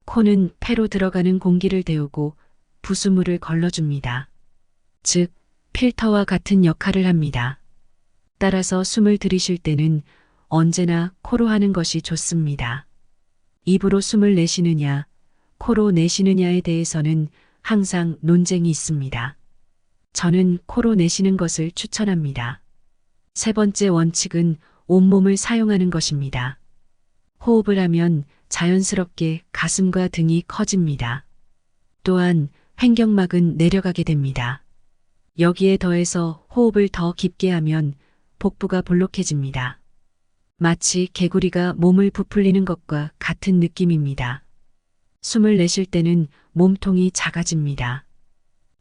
코는 폐로 들어가는 공기를 데우고 부수물을 걸러줍니다. 즉, 필터와 같은 역할을 합니다. 따라서 숨을 들이쉴 때는 언제나 코로 하는 것이 좋습니다. 입으로 숨을 내쉬느냐, 코로 내쉬느냐에 대해서는 항상 논쟁이 있습니다. 저는 코로 내쉬는 것을 추천합니다. 세 번째 원칙은 온몸을 사용하는 것입니다. 호흡을 하면 자연스럽게 가슴과 등이 커집니다. 또한 횡격막은 내려가게 됩니다. 여기에 더해서 호흡을 더 깊게 하면 복부가 볼록해집니다. 마치 개구리가 몸을 부풀리는 것과 같은 느낌입니다. 숨을 내쉴 때는 몸통이 작아집니다.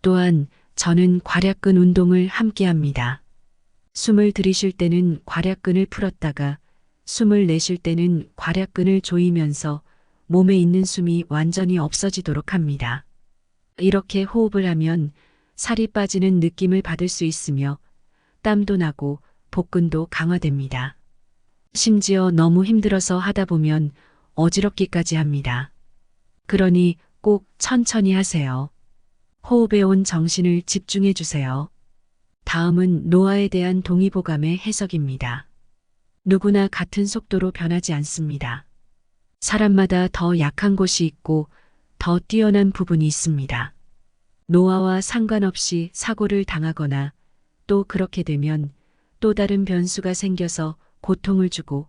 또한 저는 괄약근 운동을 함께 합니다. 숨을 들이쉴 때는 괄약근을 풀었다가 숨을 내쉴 때는 괄약근을 조이면서 몸에 있는 숨이 완전히 없어지도록 합니다. 이렇게 호흡을 하면 살이 빠지는 느낌을 받을 수 있으며 땀도 나고 복근도 강화됩니다. 심지어 너무 힘들어서 하다 보면 어지럽기까지 합니다. 그러니 꼭 천천히 하세요. 호흡에 온 정신을 집중해 주세요. 다음은 노화에 대한 동의보감의 해석입니다. 누구나 같은 속도로 변하지 않습니다. 사람마다 더 약한 곳이 있고 더 뛰어난 부분이 있습니다. 노화와 상관없이 사고를 당하거나 또 그렇게 되면 또 다른 변수가 생겨서 고통을 주고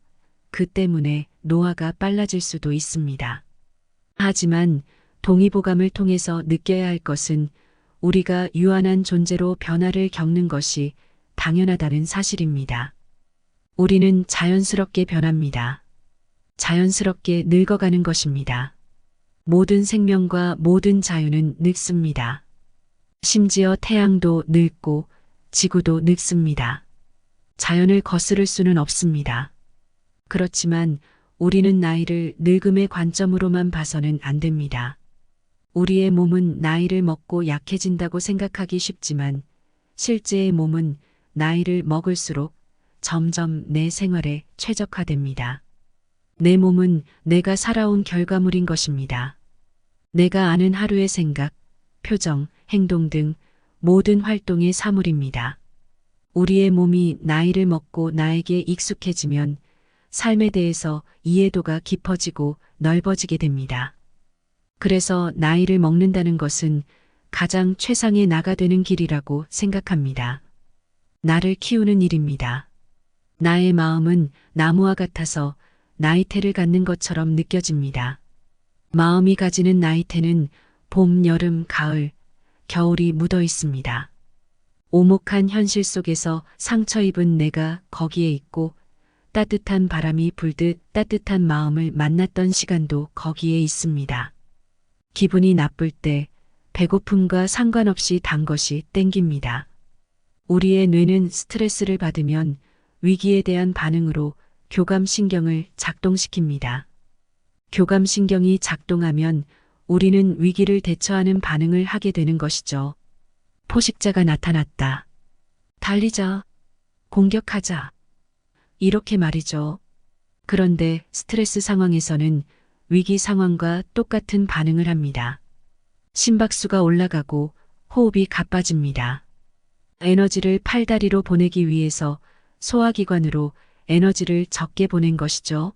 그 때문에 노화가 빨라질 수도 있습니다. 하지만 동의보감을 통해서 느껴야 할 것은 우리가 유한한 존재로 변화를 겪는 것이 당연하다는 사실입니다. 우리는 자연스럽게 변합니다. 자연스럽게 늙어가는 것입니다. 모든 생명과 모든 자유는 늙습니다. 심지어 태양도 늙고 지구도 늙습니다. 자연을 거스를 수는 없습니다. 그렇지만 우리는 나이를 늙음의 관점으로만 봐서는 안 됩니다. 우리의 몸은 나이를 먹고 약해진다고 생각하기 쉽지만 실제의 몸은 나이를 먹을수록 점점 내 생활에 최적화됩니다. 내 몸은 내가 살아온 결과물인 것입니다. 내가 아는 하루의 생각, 표정, 행동 등 모든 활동의 사물입니다. 우리의 몸이 나이를 먹고 나에게 익숙해지면 삶에 대해서 이해도가 깊어지고 넓어지게 됩니다. 그래서 나이를 먹는다는 것은 가장 최상의 나가 되는 길이라고 생각합니다. 나를 키우는 일입니다. 나의 마음은 나무와 같아서 나이테를 갖는 것처럼 느껴집니다. 마음이 가지는 나이테는 봄, 여름, 가을, 겨울이 묻어 있습니다. 오목한 현실 속에서 상처 입은 내가 거기에 있고 따뜻한 바람이 불듯 따뜻한 마음을 만났던 시간도 거기에 있습니다. 기분이 나쁠 때 배고픔과 상관없이 단 것이 땡깁니다. 우리의 뇌는 스트레스를 받으면 위기에 대한 반응으로 교감신경을 작동시킵니다. 교감신경이 작동하면 우리는 위기를 대처하는 반응을 하게 되는 것이죠. 포식자가 나타났다. 달리자. 공격하자. 이렇게 말이죠. 그런데 스트레스 상황에서는 위기 상황과 똑같은 반응을 합니다. 심박수가 올라가고 호흡이 가빠집니다. 에너지를 팔다리로 보내기 위해서 소화기관으로 에너지를 적게 보낸 것이죠.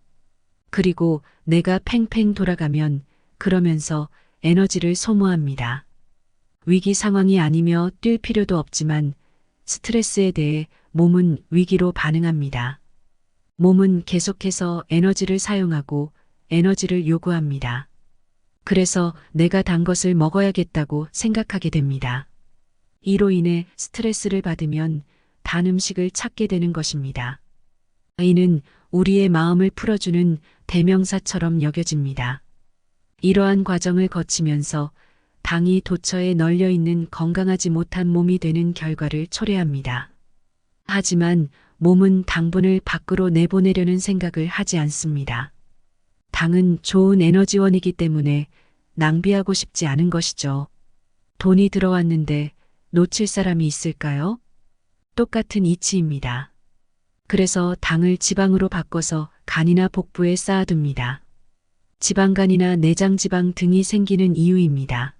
그리고 내가 팽팽 돌아가면 그러면서 에너지를 소모합니다. 위기 상황이 아니며 뛸 필요도 없지만 스트레스에 대해 몸은 위기로 반응합니다. 몸은 계속해서 에너지를 사용하고 에너지를 요구합니다. 그래서 내가 단 것을 먹어야겠다고 생각하게 됩니다. 이로 인해 스트레스를 받으면 단 음식을 찾게 되는 것입니다. 이는 우리의 마음을 풀어주는 대명사처럼 여겨집니다. 이러한 과정을 거치면서 당이 도처에 널려 있는 건강하지 못한 몸이 되는 결과를 초래합니다. 하지만 몸은 당분을 밖으로 내보내려는 생각을 하지 않습니다. 당은 좋은 에너지원이기 때문에 낭비하고 싶지 않은 것이죠. 돈이 들어왔는데 놓칠 사람이 있을까요? 똑같은 이치입니다. 그래서 당을 지방으로 바꿔서 간이나 복부에 쌓아둡니다. 지방간이나 내장지방 등이 생기는 이유입니다.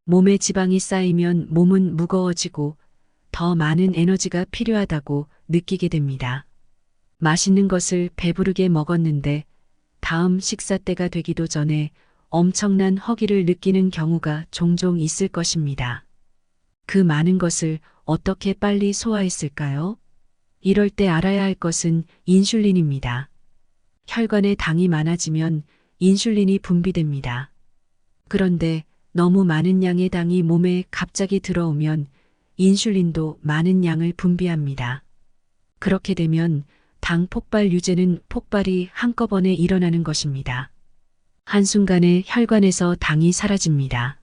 몸에 지방이 쌓이면 몸은 무거워지고 더 많은 에너지가 필요하다고 느끼게 됩니다. 맛있는 것을 배부르게 먹었는데 다음 식사 때가 되기도 전에 엄청난 허기를 느끼는 경우가 종종 있을 것입니다. 그 많은 것을 어떻게 빨리 소화했을까요? 이럴 때 알아야 할 것은 인슐린입니다. 혈관에 당이 많아지면 인슐린이 분비됩니다. 그런데 너무 많은 양의 당이 몸에 갑자기 들어오면 인슐린도 많은 양을 분비합니다. 그렇게 되면 당 폭발 유제는 폭발이 한꺼번에 일어나는 것입니다. 한순간에 혈관에서 당이 사라집니다.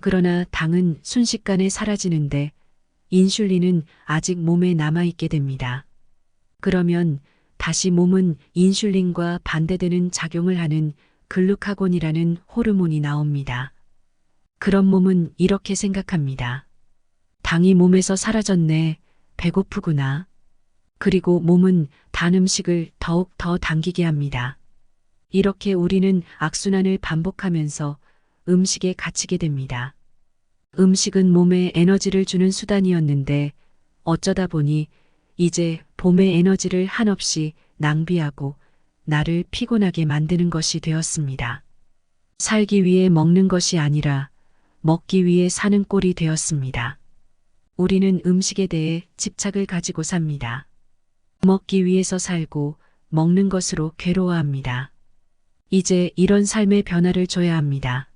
그러나 당은 순식간에 사라지는데 인슐린은 아직 몸에 남아있게 됩니다. 그러면 다시 몸은 인슐린과 반대되는 작용을 하는 글루카곤이라는 호르몬이 나옵니다. 그런 몸은 이렇게 생각합니다. 당이 몸에서 사라졌네. 배고프구나. 그리고 몸은 단 음식을 더욱 더 당기게 합니다. 이렇게 우리는 악순환을 반복하면서 음식에 갇히게 됩니다. 음식은 몸에 에너지를 주는 수단이었는데 어쩌다 보니 이제 봄의 에너지를 한없이 낭비하고 나를 피곤하게 만드는 것이 되었습니다. 살기 위해 먹는 것이 아니라 먹기 위해 사는 꼴이 되었습니다. 우리는 음식에 대해 집착을 가지고 삽니다. 먹기 위해서 살고 먹는 것으로 괴로워합니다. 이제 이런 삶의 변화를 줘야 합니다.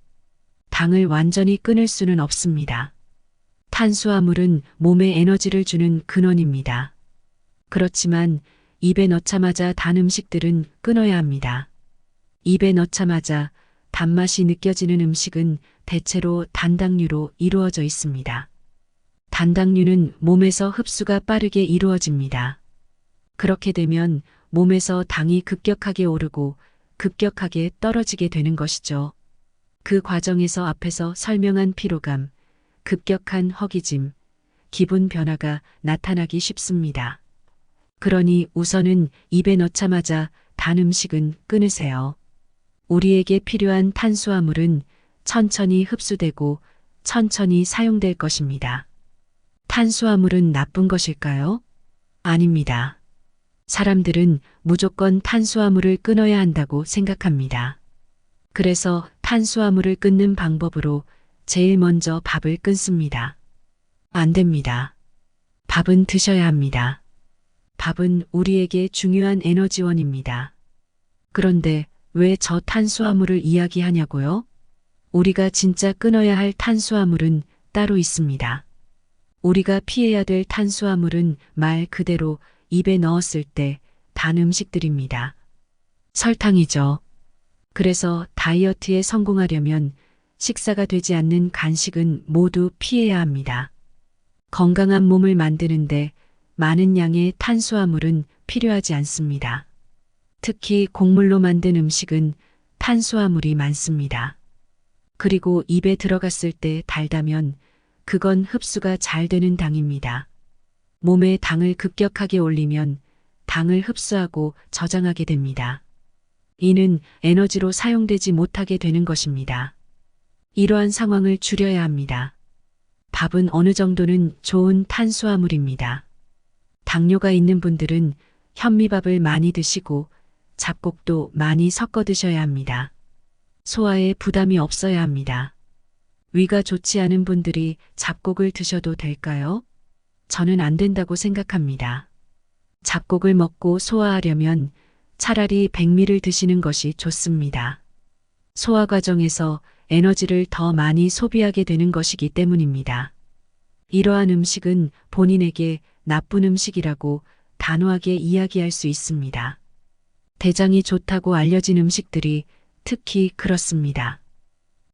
당을 완전히 끊을 수는 없습니다. 탄수화물은 몸에 에너지를 주는 근원입니다. 그렇지만 입에 넣자마자 단 음식들은 끊어야 합니다. 입에 넣자마자 단맛이 느껴지는 음식은 대체로 단당류로 이루어져 있습니다. 단당류는 몸에서 흡수가 빠르게 이루어집니다. 그렇게 되면 몸에서 당이 급격하게 오르고 급격하게 떨어지게 되는 것이죠. 그 과정에서 앞에서 설명한 피로감, 급격한 허기짐, 기분 변화가 나타나기 쉽습니다. 그러니 우선은 입에 넣자마자 단 음식은 끊으세요. 우리에게 필요한 탄수화물은 천천히 흡수되고 천천히 사용될 것입니다. 탄수화물은 나쁜 것일까요? 아닙니다. 사람들은 무조건 탄수화물을 끊어야 한다고 생각합니다. 그래서 탄수화물을 끊는 방법으로 제일 먼저 밥을 끊습니다. 안 됩니다. 밥은 드셔야 합니다. 밥은 우리에게 중요한 에너지원입니다. 그런데 왜 저 탄수화물을 이야기하냐고요? 우리가 진짜 끊어야 할 탄수화물은 따로 있습니다. 우리가 피해야 될 탄수화물은 말 그대로 입에 넣었을 때 단 음식들입니다. 설탕이죠. 그래서 다이어트에 성공하려면 식사가 되지 않는 간식은 모두 피해야 합니다. 건강한 몸을 만드는데 많은 양의 탄수화물은 필요하지 않습니다. 특히 곡물로 만든 음식은 탄수화물이 많습니다. 그리고 입에 들어갔을 때 달다면 그건 흡수가 잘 되는 당입니다. 몸에 당을 급격하게 올리면 당을 흡수하고 저장하게 됩니다. 이는 에너지로 사용되지 못하게 되는 것입니다. 이러한 상황을 줄여야 합니다. 밥은 어느 정도는 좋은 탄수화물입니다. 당뇨가 있는 분들은 현미밥을 많이 드시고 잡곡도 많이 섞어 드셔야 합니다. 소화에 부담이 없어야 합니다. 위가 좋지 않은 분들이 잡곡을 드셔도 될까요? 저는 안 된다고 생각합니다. 잡곡을 먹고 소화하려면 차라리 백미를 드시는 것이 좋습니다. 소화 과정에서 에너지를 더 많이 소비하게 되는 것이기 때문입니다. 이러한 음식은 본인에게 나쁜 음식이라고 단호하게 이야기할 수 있습니다. 대장이 좋다고 알려진 음식들이 특히 그렇습니다.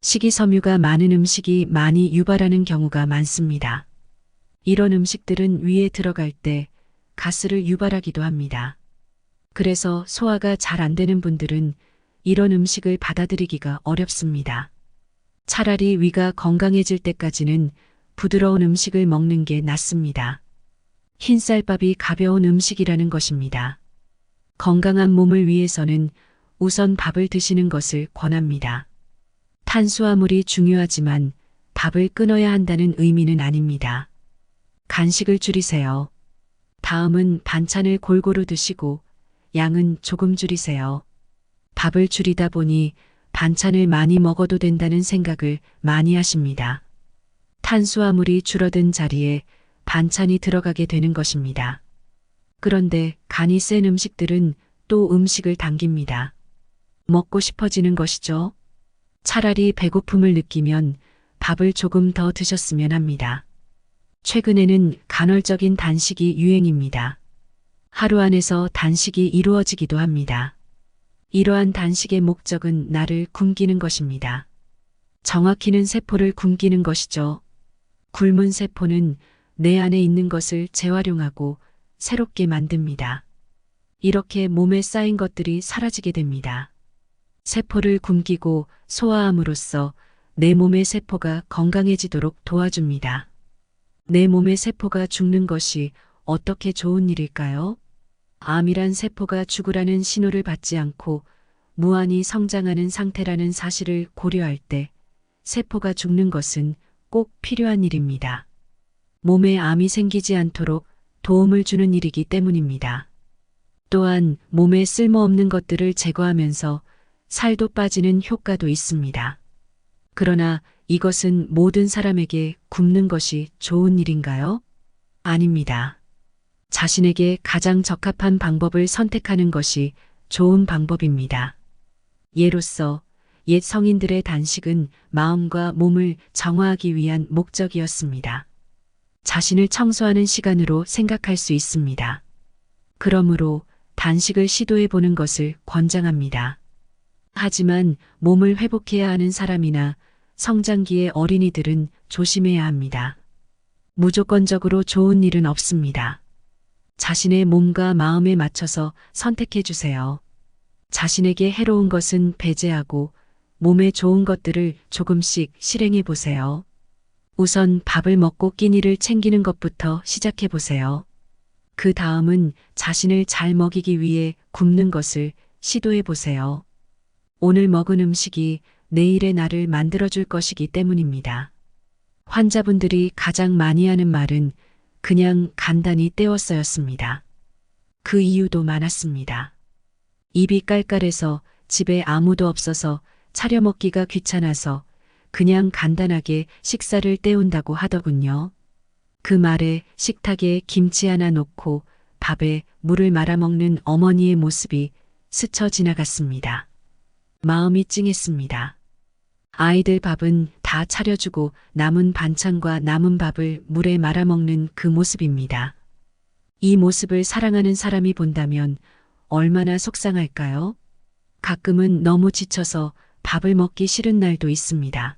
식이섬유가 많은 음식이 많이 유발하는 경우가 많습니다. 이런 음식들은 위에 들어갈 때 가스를 유발하기도 합니다. 그래서 소화가 잘 안 되는 분들은 이런 음식을 받아들이기가 어렵습니다. 차라리 위가 건강해질 때까지는 부드러운 음식을 먹는 게 낫습니다. 흰쌀밥이 가벼운 음식이라는 것입니다. 건강한 몸을 위해서는 우선 밥을 드시는 것을 권합니다. 탄수화물이 중요하지만 밥을 끊어야 한다는 의미는 아닙니다. 간식을 줄이세요. 다음은 반찬을 골고루 드시고 양은 조금 줄이세요. 밥을 줄이다 보니 반찬을 많이 먹어도 된다는 생각을 많이 하십니다. 탄수화물이 줄어든 자리에 반찬이 들어가게 되는 것입니다. 그런데 간이 센 음식들은 또 음식을 당깁니다. 먹고 싶어지는 것이죠. 차라리 배고픔을 느끼면 밥을 조금 더 드셨으면 합니다. 최근에는 간헐적인 단식이 유행입니다. 하루 안에서 단식이 이루어지기도 합니다. 이러한 단식의 목적은 나를 굶기는 것입니다. 정확히는 세포를 굶기는 것이죠. 굶은 세포는 내 안에 있는 것을 재활용하고 새롭게 만듭니다. 이렇게 몸에 쌓인 것들이 사라지게 됩니다. 세포를 굶기고 소화함으로써 내 몸의 세포가 건강해지도록 도와줍니다. 내 몸의 세포가 죽는 것이 어떻게 좋은 일일까요? 암이란 세포가 죽으라는 신호를 받지 않고 무한히 성장하는 상태라는 사실을 고려할 때 세포가 죽는 것은 꼭 필요한 일입니다. 몸에 암이 생기지 않도록 도움을 주는 일이기 때문입니다. 또한 몸에 쓸모없는 것들을 제거하면서 살도 빠지는 효과도 있습니다. 그러나 이것은 모든 사람에게 굶는 것이 좋은 일인가요? 아닙니다. 자신에게 가장 적합한 방법을 선택하는 것이 좋은 방법입니다. 예로서 옛 성인들의 단식은 마음과 몸을 정화하기 위한 목적이었습니다. 자신을 청소하는 시간으로 생각할 수 있습니다. 그러므로 단식을 시도해 보는 것을 권장합니다. 하지만 몸을 회복해야 하는 사람이나 성장기의 어린이들은 조심해야 합니다. 무조건적으로 좋은 일은 없습니다. 자신의 몸과 마음에 맞춰서 선택해 주세요. 자신에게 해로운 것은 배제하고 몸에 좋은 것들을 조금씩 실행해 보세요. 우선 밥을 먹고 끼니를 챙기는 것부터 시작해 보세요. 그 다음은 자신을 잘 먹이기 위해 굶는 것을 시도해 보세요. 오늘 먹은 음식이 내일의 나를 만들어줄 것이기 때문입니다. 환자분들이 가장 많이 하는 말은 그냥 간단히 때웠어였습니다. 그 이유도 많았습니다. 입이 깔깔해서 집에 아무도 없어서 차려 먹기가 귀찮아서 그냥 간단하게 식사를 때운다고 하더군요. 그 말에 식탁에 김치 하나 놓고 밥에 물을 말아 먹는 어머니의 모습이 스쳐 지나갔습니다. 마음이 찡했습니다. 아이들 밥은 다 차려주고 남은 반찬과 남은 밥을 물에 말아 먹는 그 모습입니다. 이 모습을 사랑하는 사람이 본다면 얼마나 속상할까요? 가끔은 너무 지쳐서 밥을 먹기 싫은 날도 있습니다.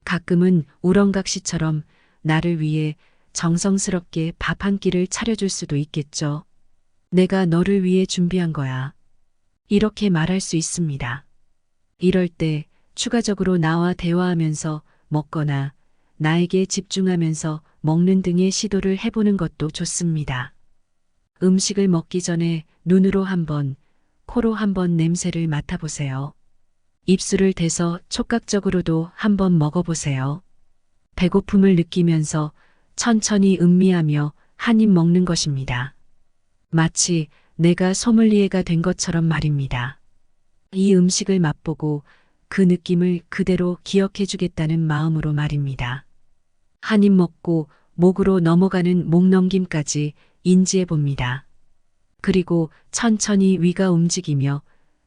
가끔은 우렁각시처럼 나를 위해 정성스럽게 밥 한 끼를 차려줄 수도 있겠죠. 내가 너를 위해 준비한 거야. 이렇게 말할 수 있습니다. 이럴 때 추가적으로 나와 대화하면서 먹거나 나에게 집중하면서 먹는 등의 시도를 해보는 것도 좋습니다. 음식을 먹기 전에 눈으로 한번, 코로 한번 냄새를 맡아보세요. 입술을 대서 촉각적으로도 한번 먹어보세요. 배고픔을 느끼면서 천천히 음미하며 한 입 먹는 것입니다. 마치 내가 소믈리에가 된 것처럼 말입니다. 이 음식을 맛보고 그 느낌을 그대로 기억해 주겠다는 마음으로 말입니다. 한 입 먹고 목으로 넘어가는 목 넘김까지 인지해 봅니다. 그리고 천천히 위가 움직이며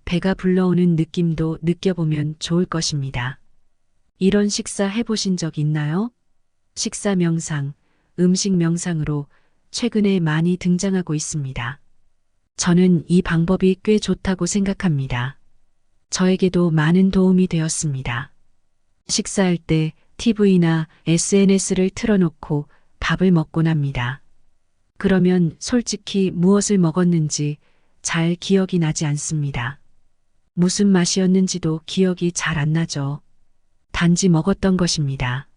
배가 불러오는 느낌도 느껴보면 좋을 것입니다. 이런 식사 해보신 적 있나요? 식사 명상, 음식 명상으로 최근에 많이 등장하고 있습니다. 저는 이 방법이 꽤 좋다고 생각합니다. 저에게도 많은 도움이 되었습니다. 식사할 때 TV나 SNS를 틀어놓고 밥을 먹곤 합니다. 그러면 솔직히 무엇을 먹었는지 잘 기억이 나지 않습니다. 무슨 맛이었는지도 기억이 잘 안 나죠. 단지 먹었던 것입니다.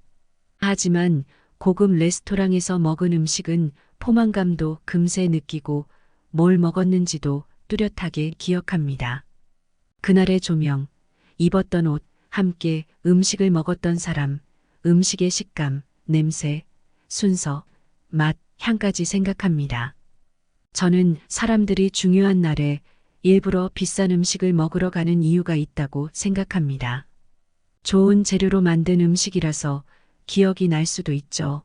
하지만 고급 레스토랑에서 먹은 음식은 포만감도 금세 느끼고 뭘 먹었는지도 뚜렷하게 기억합니다. 그날의 조명, 입었던 옷, 함께 음식을 먹었던 사람, 음식의 식감, 냄새, 순서, 맛, 향까지 생각합니다. 저는 사람들이 중요한 날에 일부러 비싼 음식을 먹으러 가는 이유가 있다고 생각합니다. 좋은 재료로 만든 음식이라서 기억이 날 수도 있죠.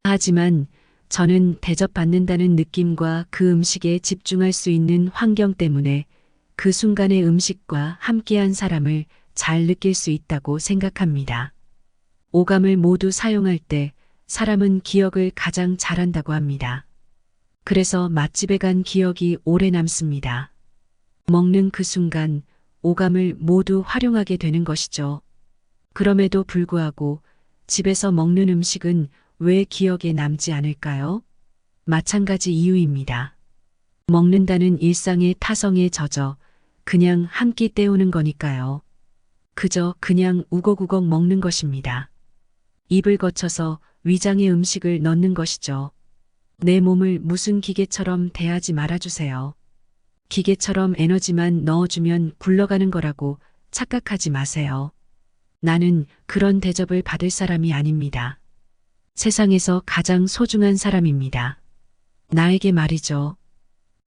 하지만 저는 대접받는다는 느낌과 그 음식에 집중할 수 있는 환경 때문에 그 순간의 음식과 함께한 사람을 잘 느낄 수 있다고 생각합니다. 오감을 모두 사용할 때 사람은 기억을 가장 잘한다고 합니다. 그래서 맛집에 간 기억이 오래 남습니다. 먹는 그 순간 오감을 모두 활용하게 되는 것이죠. 그럼에도 불구하고 집에서 먹는 음식은 왜 기억에 남지 않을까요? 마찬가지 이유입니다. 먹는다는 일상의 타성에 젖어 그냥 한 끼 때우는 거니까요. 그저 그냥 우걱우걱 먹는 것입니다. 입을 거쳐서 위장에 음식을 넣는 것이죠. 내 몸을 무슨 기계처럼 대하지 말아주세요. 기계처럼 에너지만 넣어주면 굴러가는 거라고 착각하지 마세요. 나는 그런 대접을 받을 사람이 아닙니다. 세상에서 가장 소중한 사람입니다. 나에게 말이죠.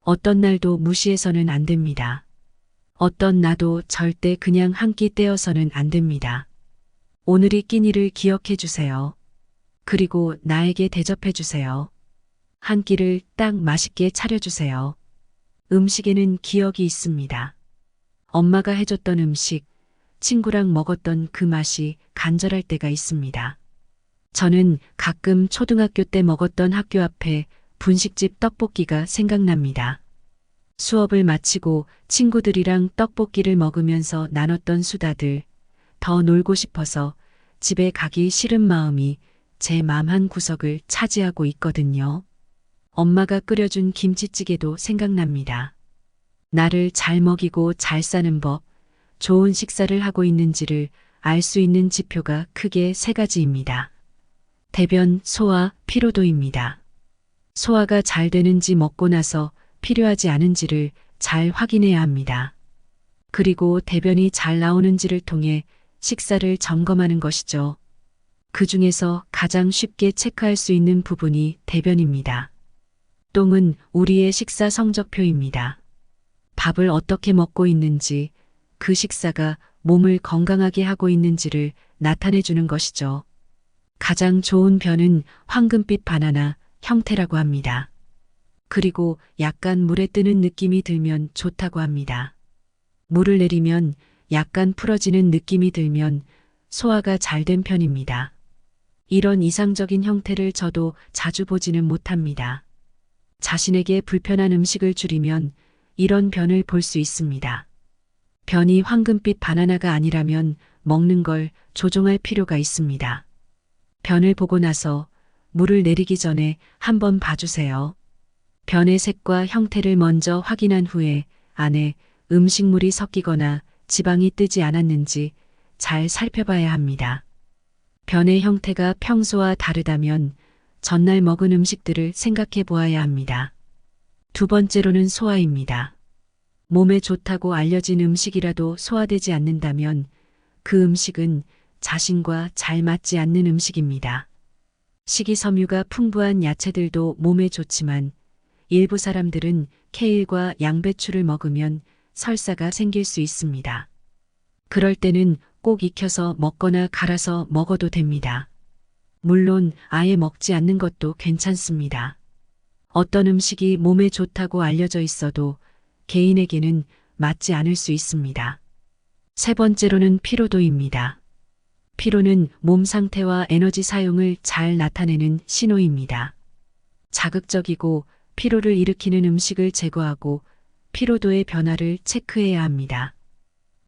어떤 날도 무시해서는 안 됩니다. 어떤 나도 절대 그냥 한 끼 떼어서는 안 됩니다. 오늘이 끼니를 기억해 주세요. 그리고 나에게 대접해 주세요. 한 끼를 딱 맛있게 차려주세요. 음식에는 기억이 있습니다. 엄마가 해줬던 음식, 친구랑 먹었던 그 맛이 간절할 때가 있습니다. 저는 가끔 초등학교 때 먹었던 학교 앞에 분식집 떡볶이가 생각납니다. 수업을 마치고 친구들이랑 떡볶이를 먹으면서 나눴던 수다들, 더 놀고 싶어서 집에 가기 싫은 마음이 제 맘 한 구석을 차지하고 있거든요. 엄마가 끓여준 김치찌개도 생각납니다. 나를 잘 먹이고 잘 사는 법, 좋은 식사를 하고 있는지를 알 수 있는 지표가 크게 세 가지입니다. 대변, 소화, 피로도입니다. 소화가 잘 되는지 먹고 나서 필요하지 않은지를 잘 확인해야 합니다. 그리고 대변이 잘 나오는지를 통해 식사를 점검하는 것이죠. 그 중에서 가장 쉽게 체크할 수 있는 부분이 대변입니다. 똥은 우리의 식사 성적표입니다. 밥을 어떻게 먹고 있는지, 그 식사가 몸을 건강하게 하고 있는지를 나타내 주는 것이죠. 가장 좋은 변은 황금빛 바나나 형태라고 합니다. 그리고 약간 물에 뜨는 느낌이 들면 좋다고 합니다. 물을 내리면 약간 풀어지는 느낌이 들면 소화가 잘 된 편입니다. 이런 이상적인 형태를 저도 자주 보지는 못합니다. 자신에게 불편한 음식을 줄이면 이런 변을 볼 수 있습니다. 변이 황금빛 바나나가 아니라면 먹는 걸 조종할 필요가 있습니다. 변을 보고 나서 물을 내리기 전에 한번 봐주세요. 변의 색과 형태를 먼저 확인한 후에 안에 음식물이 섞이거나 지방이 뜨지 않았는지 잘 살펴봐야 합니다. 변의 형태가 평소와 다르다면 전날 먹은 음식들을 생각해 보아야 합니다. 두 번째로는 소화입니다. 몸에 좋다고 알려진 음식이라도 소화되지 않는다면 그 음식은 자신과 잘 맞지 않는 음식입니다. 식이섬유가 풍부한 야채들도 몸에 좋지만 일부 사람들은 케일과 양배추를 먹으면 설사가 생길 수 있습니다. 그럴 때는 꼭 익혀서 먹거나 갈아서 먹어도 됩니다. 물론 아예 먹지 않는 것도 괜찮습니다. 어떤 음식이 몸에 좋다고 알려져 있어도 개인에게는 맞지 않을 수 있습니다. 세 번째로는 피로도입니다. 피로는 몸 상태와 에너지 사용을 잘 나타내는 신호입니다. 자극적이고 피로를 일으키는 음식을 제거하고 피로도의 변화를 체크해야 합니다.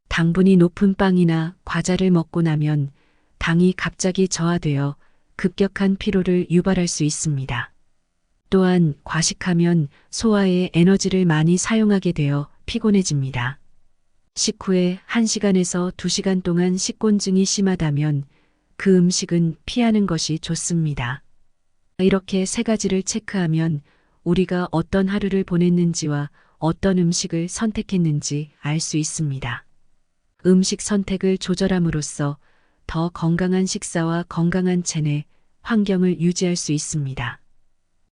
당분이 높은 빵이나 과자를 먹고 나면 당이 갑자기 저하되어 급격한 피로를 유발할 수 있습니다. 또한 과식하면 소화에 에너지를 많이 사용하게 되어 피곤해집니다. 식후에 1시간에서 2시간 동안 식곤증이 심하다면 그 음식은 피하는 것이 좋습니다. 이렇게 세 가지를 체크하면 우리가 어떤 하루를 보냈는지와 어떤 음식을 선택했는지 알 수 있습니다. 음식 선택을 조절함으로써 더 건강한 식사와 건강한 체내 환경을 유지할 수 있습니다.